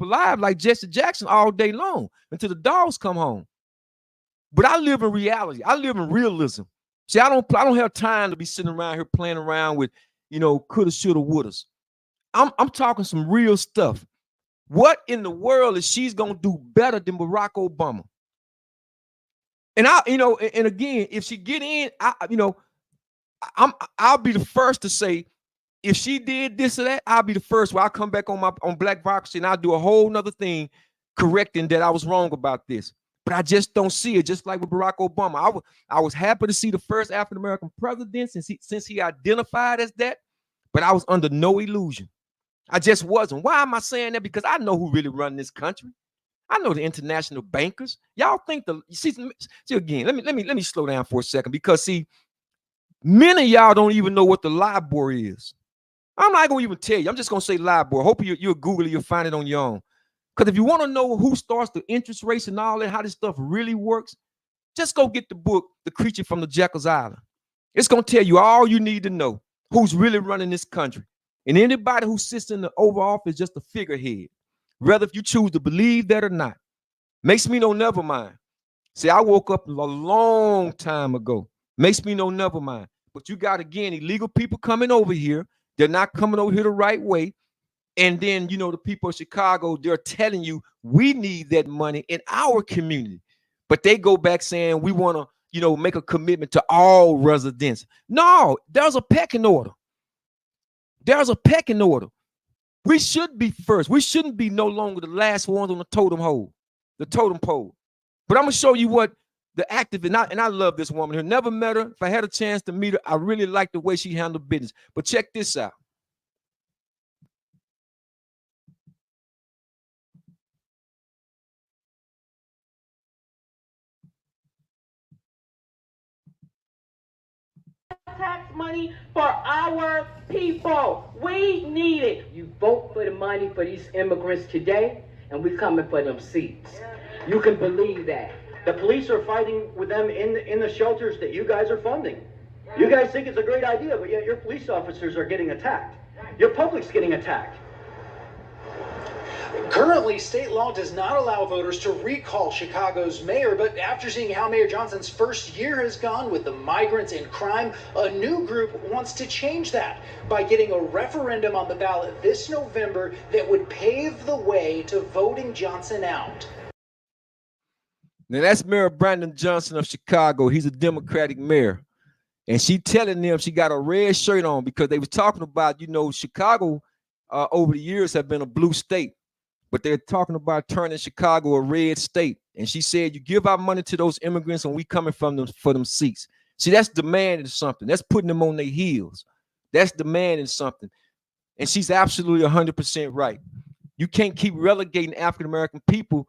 alive like Jesse Jackson all day long until the dogs come home. But I live in reality. I live in realism. See, I don't have time to be sitting around here playing around with, you know, coulda, shoulda, wouldas. I'm talking some real stuff. What in the world is she's gonna do better than Barack Obama? And I, you know, and again, if she get in, you know, I'll be the first to say, if she did this or that, I'll be the first. I'll come back on Blac-Vocracy and I'll do a whole nother thing correcting that I was wrong about this. But I just don't see it. Just like with Barack Obama, I was happy to see the first African American president since he identified as that. But I was under no illusion. I just wasn't. Why am I saying that? Because I know who really run this country. I know the international bankers. Y'all think see again. Let me slow down for a second, because see, many of y'all don't even know what the LIBOR is. I'm not gonna even tell you. I'm just gonna say LIBOR. Hope you'll Google it. You'll find it on your own. Because if you want to know who starts the interest rates and all that, how this stuff really works, just go get the book, The Creature from the Jekyll's Island. It's gonna tell you all you need to know who's really running this country. And anybody who sits in the Oval Office is just a figurehead. Whether if you choose to believe that or not. Makes me know never mind. See, I woke up a long time ago. Makes me know never mind. But you got, again, illegal people coming over here. They're not coming over here the right way. And then, you know, the people of Chicago, they're telling you we need that money in our community. But they go back saying we want to, you know, make a commitment to all residents. No, there's a pecking order. There's a pecking order. We should be first. We shouldn't be no longer the last ones on the totem pole. But I'm going to show you what the activist, and I love this woman here. Never met her. If I had a chance to meet her, I really like the way she handled business. But check this out. Tax money for our people. We need it. You vote for the money for these immigrants today, and we're coming for them seats. You can believe that. The police are fighting with them in the shelters that you guys are funding. You guys think it's a great idea, but yet your police officers are getting attacked. Your public's getting attacked. Currently, state law does not allow voters to recall Chicago's mayor, but after seeing how Mayor Johnson's first year has gone with the migrants and crime, a new group wants to change that by getting a referendum on the ballot this November that would pave the way to voting Johnson out. Now, that's Mayor Brandon Johnson of Chicago. He's a Democratic mayor. And she telling them she got a red shirt on because they was talking about, you know, Chicago over the years have been a blue state. But they're talking about turning Chicago a red state. And she said, you give our money to those immigrants and we coming from them for them seats. See, that's demanding something. That's putting them on their heels. That's demanding something. And she's absolutely 100% right. You can't keep relegating African-American people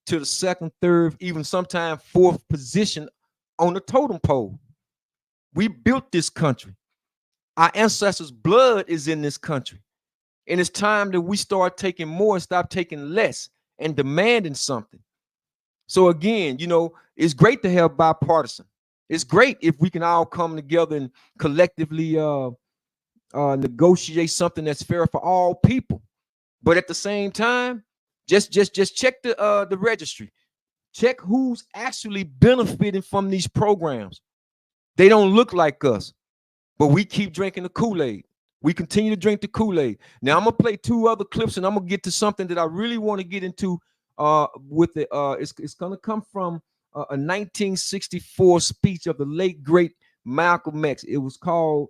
to the second, third, even sometimes fourth position on the totem pole. We built this country. Our ancestors' blood is in this country. And it's time that we start taking more and stop taking less and demanding something. So again, you know, it's great to have bipartisan. It's great if we can all come together and collectively negotiate something that's fair for all people. But at the same time, just check the registry. Check who's actually benefiting from these programs. They don't look like us, but we keep drinking the Kool-Aid. We continue to drink the Kool-Aid. Now, I'm going to play two other clips, and I'm going to get to something that I really want to get into with it. It's going to come from a 1964 speech of the late, great Malcolm X. It was called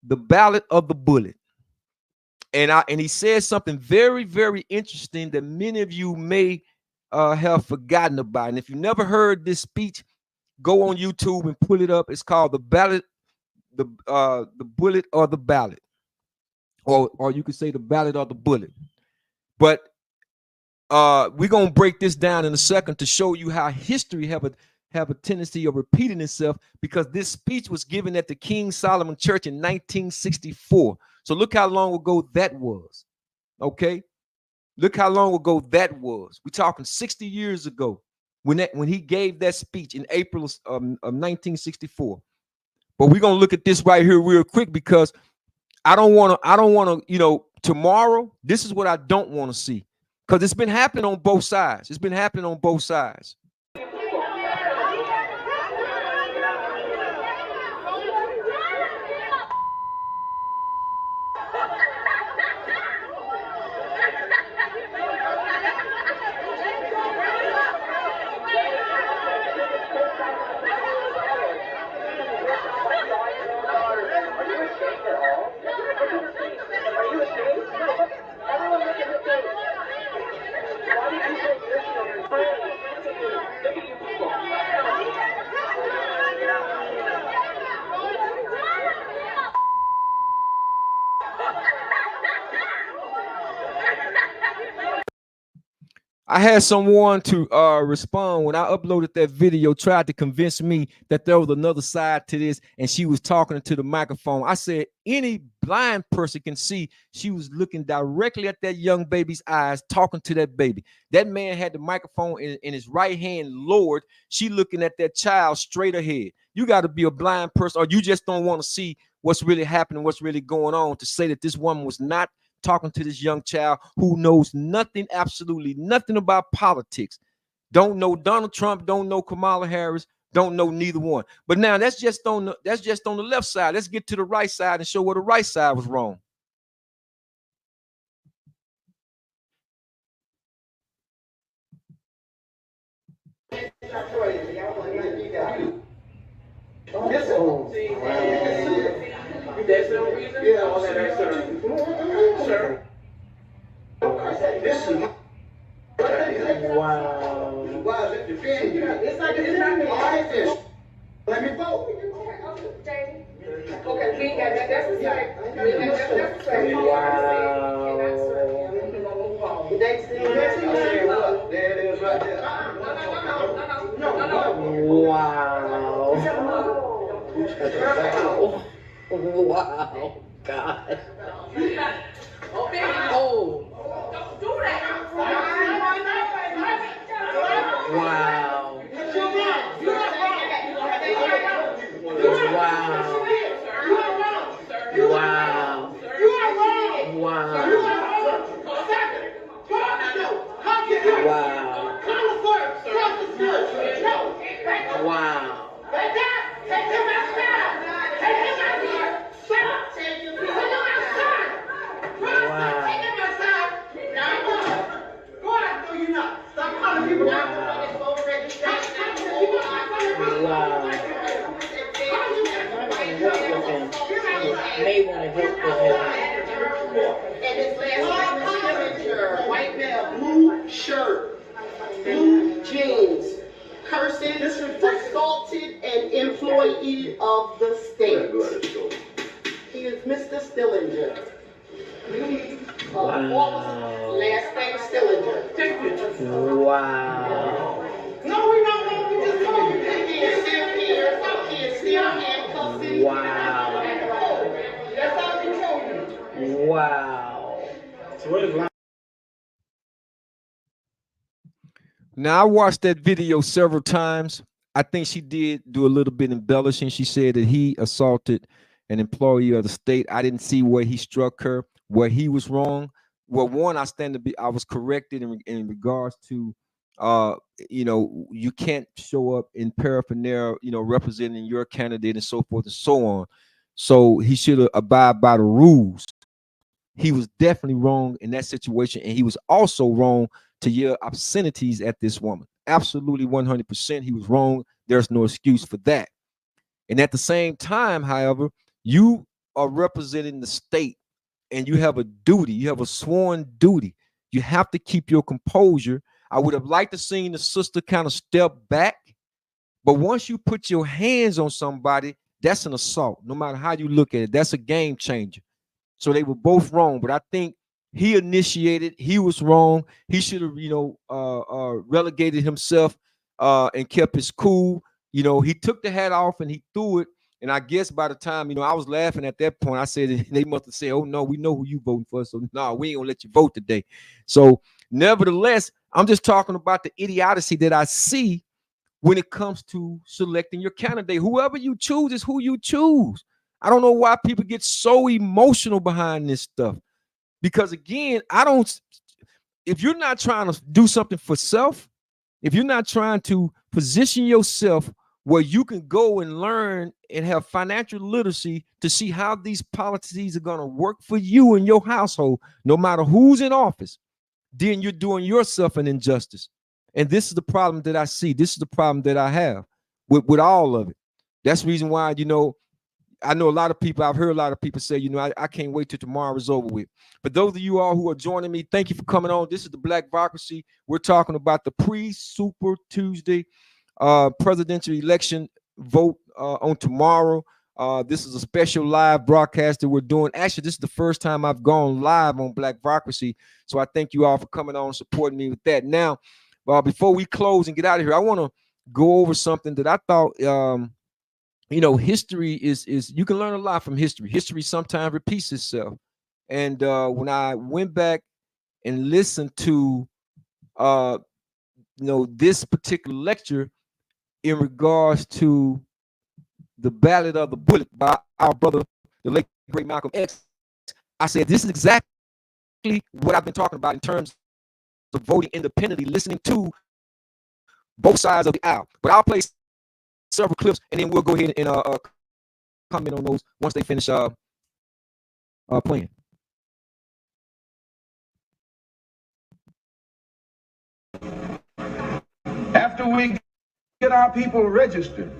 The Ballot of the Bullet. And he said something very, very interesting that many of you may have forgotten about. And if you never heard this speech, go on YouTube and pull it up. It's called The Ballot, the Bullet or the Ballot. Or you could say The Ballot or the Bullet. But we're going to break this down in a second to show you how history have a tendency of repeating itself, because this speech was given at the King Solomon Church in 1964. So look how long ago that was. Okay? Look how long ago that was. We're talking 60 years ago when he gave that speech in April of 1964. But we're going to look at this right here real quick, because I don't want to, you know, tomorrow, this is what I don't want to see, because it's been happening on both sides. It's been happening on both sides. I had someone to respond when I uploaded that video, tried to convince me that there was another side to this, and she was talking to the microphone. I said, any blind person can see she was looking directly at that young baby's eyes, talking to that baby. That man had the microphone in his right hand lowered. She looking at that child straight ahead. You got to be a blind person, or you just don't want to see what's really happening, what's really going on, to say that this woman was not talking to this young child who knows nothing, absolutely nothing about politics. Don't know Donald Trump, don't know Kamala Harris, don't know neither one. But now that's just on the left side. Let's get to the right side and show where the right side was wrong. There's no reason. Yeah, all that extra. Sir. This is. Wow. Why is it defending you? It's like it's not me. Let me vote. Okay, we got that. That's the same. That's the same. Wow. There it is right there. Wow. Wow, God. Oh. Don't do that. Wow. May want to help with him. And his last name is Dillinger, white male, blue shirt, blue jeans, cursing, assaulted an employee of the state. He is Mr. Stillinger. Wow. Last name Stillinger. Wow. No, we don't know. We just told you that he is still here. He is still handcuffed. Wow. That's all we told you. Wow. So what is Now, I watched that video several times. I think she did do a little bit embellishing. She said that he assaulted an employee of the state. I didn't see where he struck her, where he was wrong. Well, one, I was corrected in regards to, you can't show up in paraphernalia, representing your candidate and so forth and so on. So he should abide by the rules. He was definitely wrong in that situation, and he was also wrong to yell obscenities at this woman. Absolutely 100%. He was wrong. There's no excuse for that. And at the same time, however, you are representing the state, and you have a duty. You have a sworn duty. You have to keep your composure. I would have liked to seen the sister kind of step back, but once you put your hands on somebody, that's an assault. No matter how you look at it, that's a game changer. So they were both wrong, but I think he initiated. He was wrong. He should have, relegated himself and kept his cool. He took the hat off and he threw it. And I guess by the time, I was laughing at that point, I said they must have said, "Oh no, we know who you voting for, so no, we ain't gonna let you vote today." So, nevertheless, I'm just talking about the idiocy that I see when it comes to selecting your candidate. Whoever you choose is who you choose. I don't know why people get so emotional behind this stuff. Because again, if you're not trying to do something for self, if you're not trying to position yourself where you can go and learn and have financial literacy to see how these policies are going to work for you and your household, no matter who's in office, then you're doing yourself an injustice. And this is the problem that I see. This is the problem that I have with all of it. That's the reason why, I know a lot of people, I've heard a lot of people say, I can't wait till tomorrow is over with. But those of you all who are joining me, thank you for coming on. This is the Blac-Vocracy. We're talking about the pre-Super Tuesday presidential election vote on tomorrow. This is a special live broadcast that we're doing. Actually, this is the first time I've gone live on Blac-Vocracy. So I thank you all for coming on and supporting me with that. Now, before we close and get out of here, I want to go over something that I thought, history is you can learn a lot from history. History sometimes repeats itself. And when I went back and listened to, this particular lecture in regards to the Ballad of the Bullet by our brother, the late great Malcolm X, I said, this is exactly what I've been talking about in terms of voting independently, listening to both sides of the aisle. But I'll play several clips, and then we'll go ahead and comment on those once they finish playing. After we get our people registered,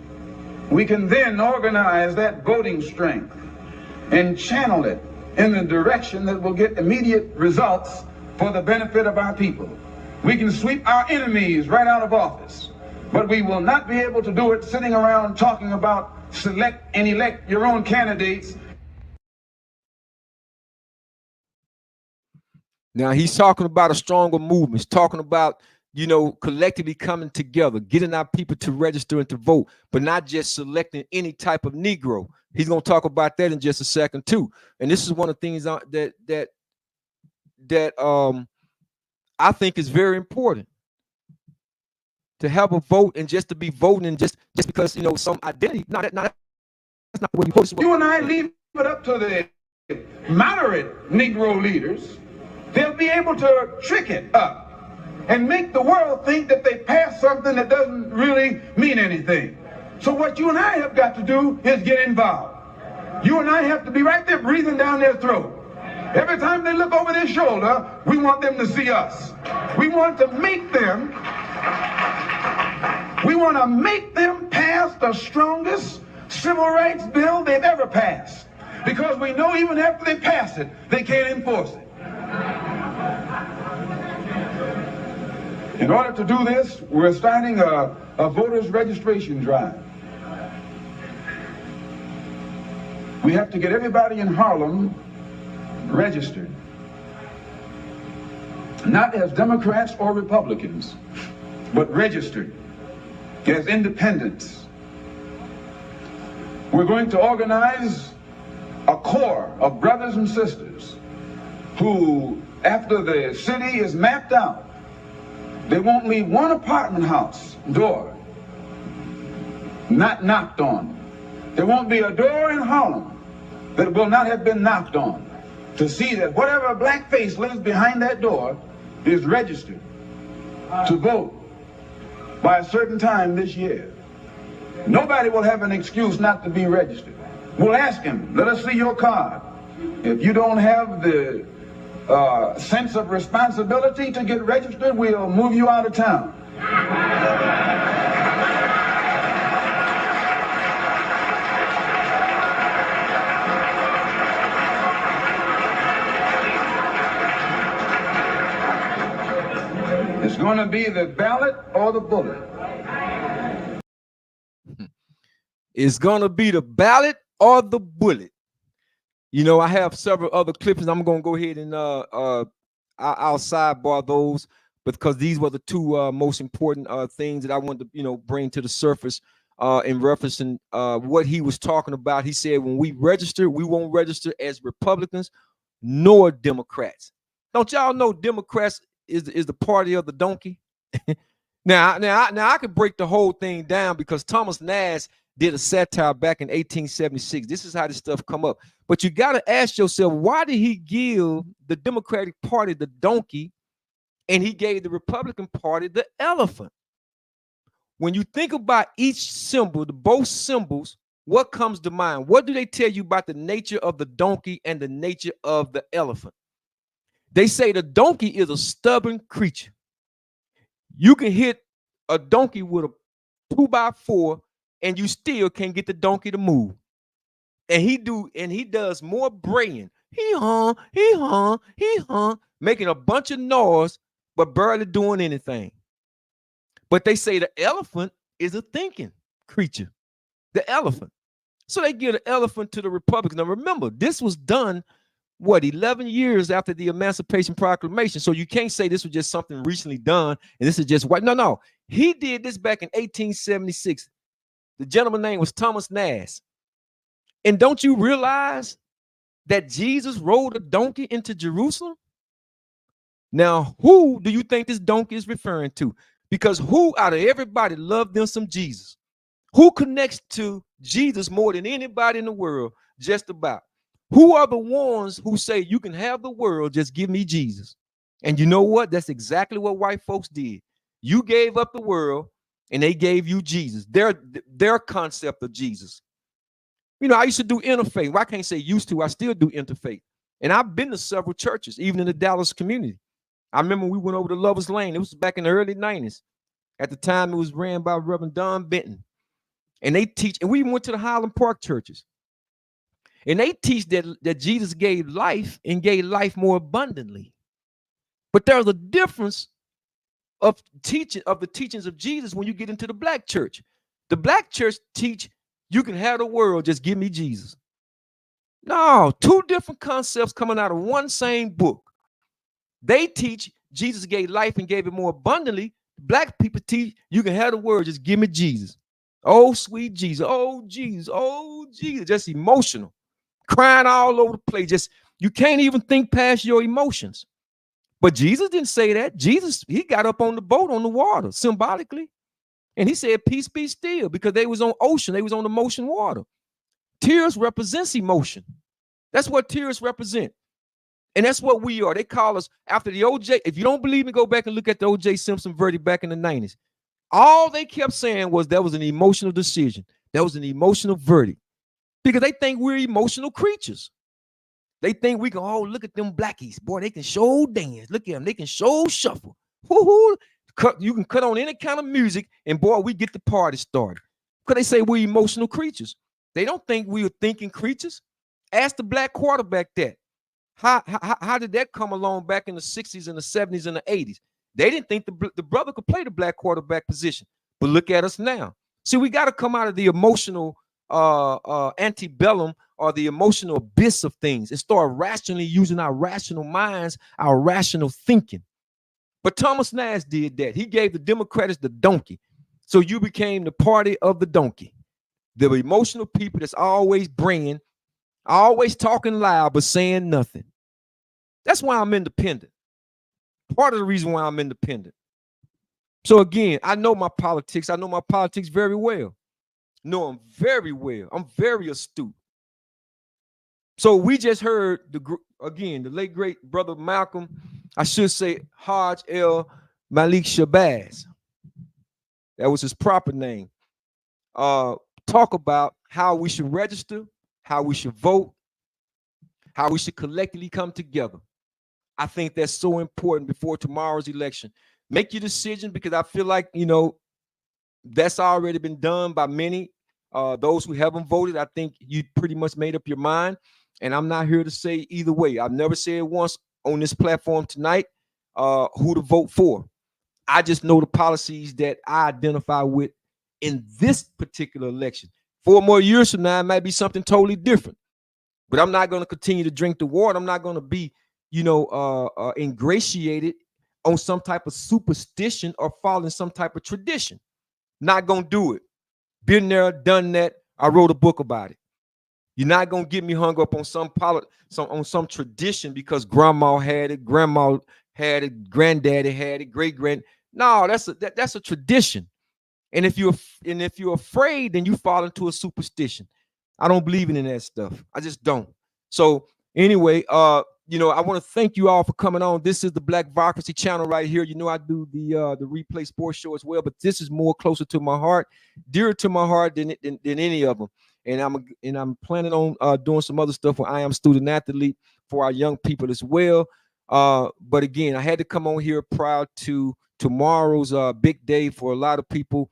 we can then organize that voting strength and channel it in the direction that will get immediate results for the benefit of our people. We can sweep our enemies right out of office, but we will not be able to do it sitting around talking about select and elect your own candidates. Now he's talking about a stronger movement. He's talking about, collectively coming together, getting our people to register and to vote, but not just selecting any type of Negro. He's going to talk about that in just a second too. And this is one of the things that I think is very important, to have a vote and just to be voting and just because some identity. That's not what you vote. You and I leave it up to the moderate Negro leaders. They'll be able to trick it up and make the world think that they passed something that doesn't really mean anything. So what you and I have got to do is get involved. You and I have to be right there breathing down their throat. Every time they look over their shoulder, we want them to see us. We want to make them pass the strongest civil rights bill they've ever passed. Because we know even after they pass it, they can't enforce it. In order to do this, we're starting a voters registration drive. We have to get everybody in Harlem registered, not as Democrats or Republicans, but registered as independents. We're going to organize a corps of brothers and sisters who, after the city is mapped out, they won't leave one apartment house door not knocked on. There won't be a door in Harlem that will not have been knocked on, to see that whatever black face lives behind that door is registered to vote by a certain time this year. Nobody will have an excuse not to be registered. We'll ask him, let us see your card. If you don't have the sense of responsibility to get registered, we'll move you out of town. It's going to be the ballot or the bullet. It's going to be the ballot or the bullet. I have several other clips, and I'm going to go ahead and I'll sidebar those, because these were the two most important things that I wanted to, bring to the surface in referencing what he was talking about. He said, when we register, we won't register as Republicans nor Democrats. Don't y'all know Democrats is the party of the donkey? Now I could break the whole thing down, because Thomas Nash did a satire back in 1876. This is how this stuff come up. But you got to ask yourself, why did he give the Democratic Party the donkey and he gave the Republican Party the elephant? When you think about each symbol, both symbols, what comes to mind? What do they tell you about the nature of the donkey and the nature of the elephant? They say the donkey is a stubborn creature. You can hit a donkey with a 2x4 and you still can't get the donkey to move. And he does more braying. Hee-haw, hee-haw, hee-haw, making a bunch of noise, but barely doing anything. But they say the elephant is a thinking creature. The elephant. So they give the elephant to the Republicans. Now remember, this was done, what, 11 years after the Emancipation Proclamation. So you can't say this was just something recently done and this is just what. No. He did this back in 1876. The gentleman's name was Thomas Nash. And don't you realize that Jesus rode a donkey into Jerusalem? Now, who do you think this donkey is referring to? Because who out of everybody loved them some Jesus? Who connects to Jesus more than anybody in the world? Just about. Who are the ones who say you can have the world, just give me Jesus? And you know what? That's exactly what white folks did. You gave up the world and they gave you Jesus. Their concept of Jesus. You know, I used to do interfaith. Well, I can't say used to. I still do interfaith. And I've been to several churches, even in the Dallas community. I remember we went over to Lover's Lane. It was back in the early 90s. At the time, it was ran by Reverend Don Benton. And they teach, and we even went to the Highland Park churches. And they teach that Jesus gave life and gave life more abundantly. But there's a difference of the teachings of Jesus when you get into the black church. The black church teach you can have the world, just give me Jesus. No, two different concepts coming out of one same book. They teach Jesus gave life and gave it more abundantly. Black people teach you can have the world, just give me Jesus. Oh, sweet Jesus. Oh, Jesus. Oh, Jesus. Just emotional. Crying all over the place. Just, you can't even think past your emotions. But Jesus didn't say that. Jesus, he got up on the boat on the water, symbolically. And he said, peace be still, because they was on ocean. They was on the motion water. Tears represents emotion. That's what tears represent. And that's what we are. They call us after the OJ. If you don't believe me, go back and look at the OJ Simpson verdict back in the 90s. All they kept saying was that was an emotional decision. That was an emotional verdict. Because they think we're emotional creatures. They think we can, oh, look at them blackies. Boy, they can show dance. Look at them. They can show shuffle. Woo-hoo. You can cut on any kind of music, and boy, we get the party started. Because they say we're emotional creatures. They don't think we are thinking creatures. Ask the black quarterback that. How did that come along back in the 60s and the 70s and the 80s? They didn't think the brother could play the black quarterback position. But look at us now. See, we got to come out of the emotional antebellum or the emotional abyss of things and start rationally using our rational minds, our rational thinking. But Thomas Nash did that. He gave the Democrats the donkey. So you became the party of the donkey. The emotional people that's always bringing, always talking loud, but saying nothing. That's why I'm independent. Part of the reason why I'm independent. So again, I know my politics. I know my politics very well. Know them very well. I'm very astute. So we just heard the late great brother Malcolm, I should say Hajj El Malik Shabazz. That was his proper name. Talk about how we should register, how we should vote, how we should collectively come together. I think that's so important before tomorrow's election. Make your decision, because I feel like, you know, that's already been done by many. Those who haven't voted, I think you pretty much made up your mind. And I'm not here to say either way. I've never said once on this platform tonight who to vote for. I just know the policies that I identify with in this particular election. 4 more years from now, it might be something totally different. But I'm not going to continue to drink the water. I'm not going to be, you know, ingratiated on some type of superstition or following some type of tradition. Not going to do it. Been there, done that. I wrote a book about it. You're not going to get me hung up on some tradition because grandma had it, grandma had it, granddaddy had it, great-grand. No, that's a tradition. And if you're afraid, then you fall into a superstition. I don't believe in that stuff. I just don't. So anyway, you know, I want to thank you all for coming on. This is the Blac-Vocracy channel right here. You know, I do the replay sports show as well, but this is more closer to my heart, dearer to my heart than any of them. And I'm planning on doing some other stuff where I am student athlete for our young people as well. But again, I had to come on here prior to tomorrow's big day for a lot of people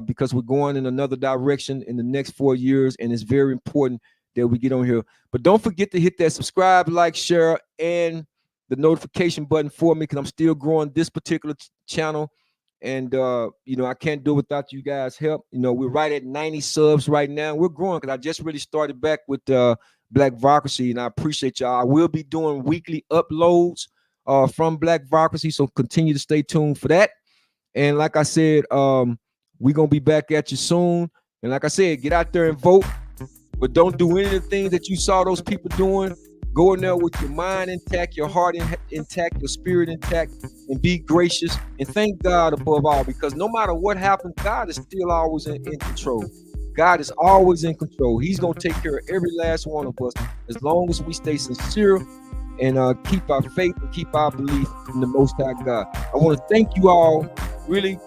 because we're going in another direction in the next 4 years, and it's very important that we get on here. But don't forget to hit that subscribe, like, share, and the notification button for me, because I'm still growing this particular channel. And you know, I can't do it without you guys' help. You know, we're right at 90 subs right now. We're growing because I just really started back with Blac-Vocracy, and I appreciate y'all. I will be doing weekly uploads from Blac-Vocracy, so continue to stay tuned for that. And like I said, we're gonna be back at you soon. And like I said, get out there and vote, but don't do any of the things that you saw those people doing. Go in there with your mind intact, your heart intact, your spirit intact, and be gracious and thank God above all, because no matter what happens, God is still always in control. God is always in control. He's going to take care of every last one of us as long as we stay sincere and keep our faith and keep our belief in the Most High God. I want to thank you all, really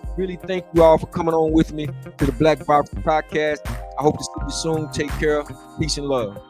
thank you all for coming on with me to the Blac-Vocracy podcast. I hope to see you soon. Take care. Peace and love.